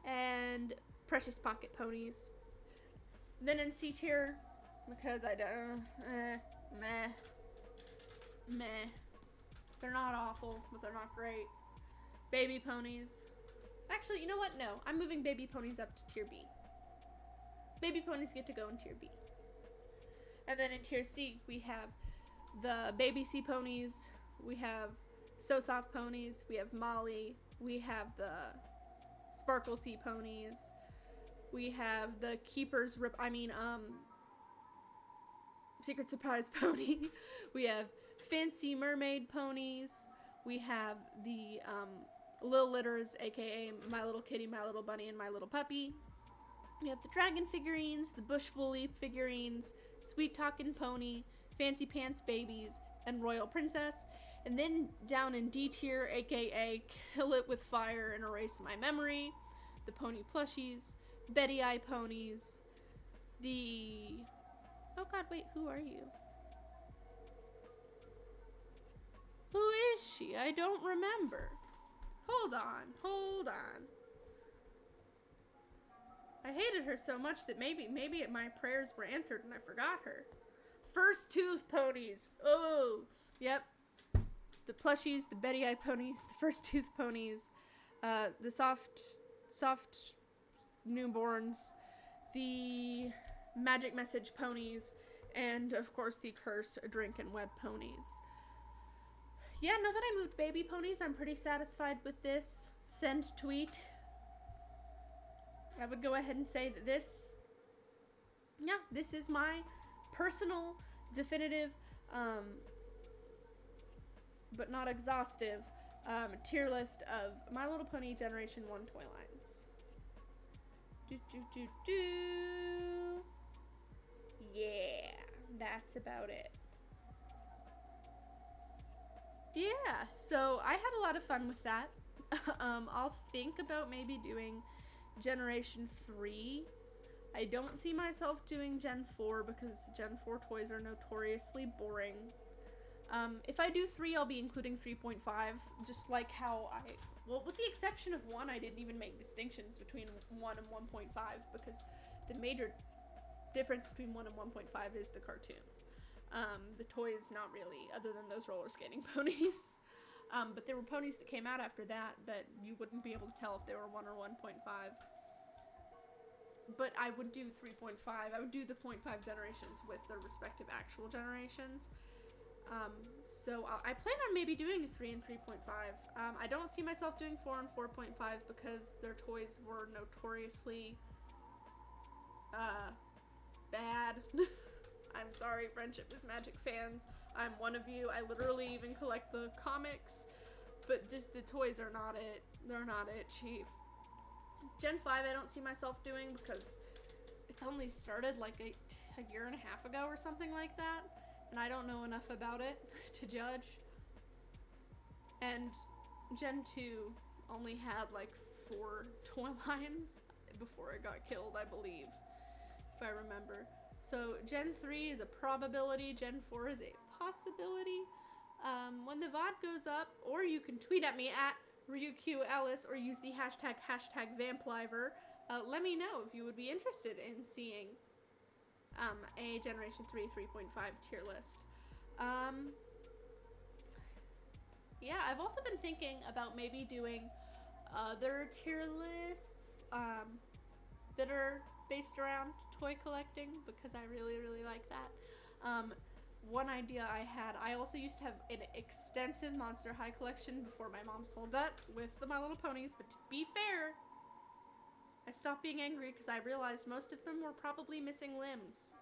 and Precious Pocket ponies. Then in C tier, because I don't, meh. They're not awful, but they're not great. Baby ponies. Actually, you know what? No, I'm moving baby ponies up to tier B. Baby ponies get to go in tier B. And then in tier C, we have the baby sea ponies. We have So Soft ponies. We have Molly. We have the Sparkle Sea ponies. We have the Secret Surprise pony. We have Fancy Mermaid ponies. We have the Lil Litters, aka My Little Kitty, My Little Bunny, and My Little Puppy. We have the Dragon figurines, the Bush Woolly figurines, Sweet Talkin' Pony, Fancy Pants Babies, and Royal Princess. And then down in D tier, aka Kill It With Fire and Erase My Memory, the Pony Plushies, Betty Eye ponies, oh god, wait, who are you? Who is she? I don't remember. Hold on. I hated her so much that maybe my prayers were answered and I forgot her. First Tooth ponies. Oh, yep. The plushies, the Betty Eye ponies, the First Tooth ponies, the soft newborns, the Magic Message ponies, and of course the Cursed Drink and Web ponies. yeah, now that I moved baby ponies, I'm pretty satisfied with this. Send tweet. I would go ahead and say that this is my personal, definitive, but not exhaustive, tier list of My Little Pony Generation 1 toy lines. Yeah, that's about it. Yeah, so I had a lot of fun with that. I'll think about maybe doing Generation 3. I don't see myself doing Gen 4 because Gen 4 toys are notoriously boring. If I do 3, I'll be including 3.5, just like how well, with the exception of 1, I didn't even make distinctions between 1 and 1.5 because the major difference between 1 and 1.5 is the cartoon. The toys, not really, other than those roller skating ponies. But there were ponies that came out after that you wouldn't be able to tell if they were 1 or 1.5. But I would do 3.5. I would do the 0.5 generations with their respective actual generations. So I plan on maybe doing 3 and 3.5. I don't see myself doing 4 and 4.5 because their toys were notoriously bad. I'm sorry, Friendship is Magic fans. I'm one of you. I literally even collect the comics, but just the toys are not it. They're not it, Chief. Gen 5 I don't see myself doing because it's only started like a year and a half ago or something like that, and I don't know enough about it to judge. And Gen 2 only had like 4 toy lines before it got killed, I believe, if I remember. So Gen 3 is a probability, Gen 4 is a possibility. When the VOD goes up, or you can tweet at me at RyuQEllis or use the hashtag vampliver. Let me know if you would be interested in seeing a Generation 3 3.5 tier list. Yeah, I've also been thinking about maybe doing other tier lists that are based around toy collecting because I really, really like that. One idea I had, I also used to have an extensive Monster High collection before my mom sold that with the My Little Ponies, but to be fair, I stopped being angry because I realized most of them were probably missing limbs.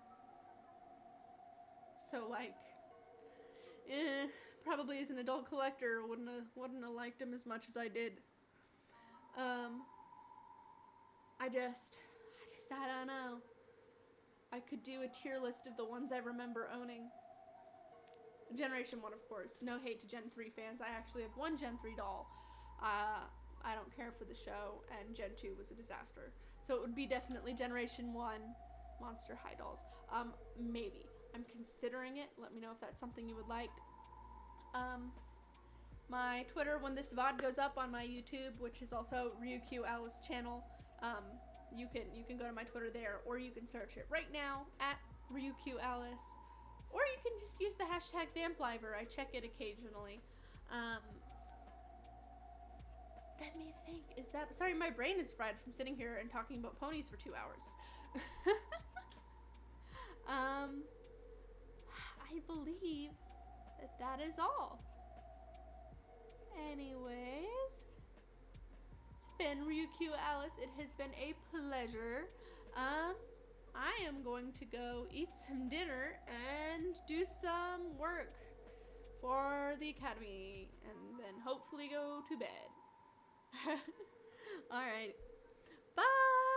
So like, probably as an adult collector wouldn't have liked them as much as I did. I don't know. I could do a tier list of the ones I remember owning. Generation 1, of course. No hate to Gen 3 fans. I actually have one Gen 3 doll. I don't care for the show, and Gen 2 was a disaster. So it would be definitely Generation 1 Monster High dolls. Maybe. I'm considering it. Let me know if that's something you would like. My Twitter, when this VOD goes up on my YouTube, which is also RyuQEllis channel, you can go to my Twitter there, or you can search it right now at RyuQEllis. Or you can just use the hashtag vampliver. I check it occasionally. Let me think. Sorry, my brain is fried from sitting here and talking about ponies for 2 hours. I believe that is all. Anyways, it's been RyuQEllis. It has been a pleasure. I am going to go eat some dinner and do some work for the academy and then hopefully go to bed. Alright. Bye!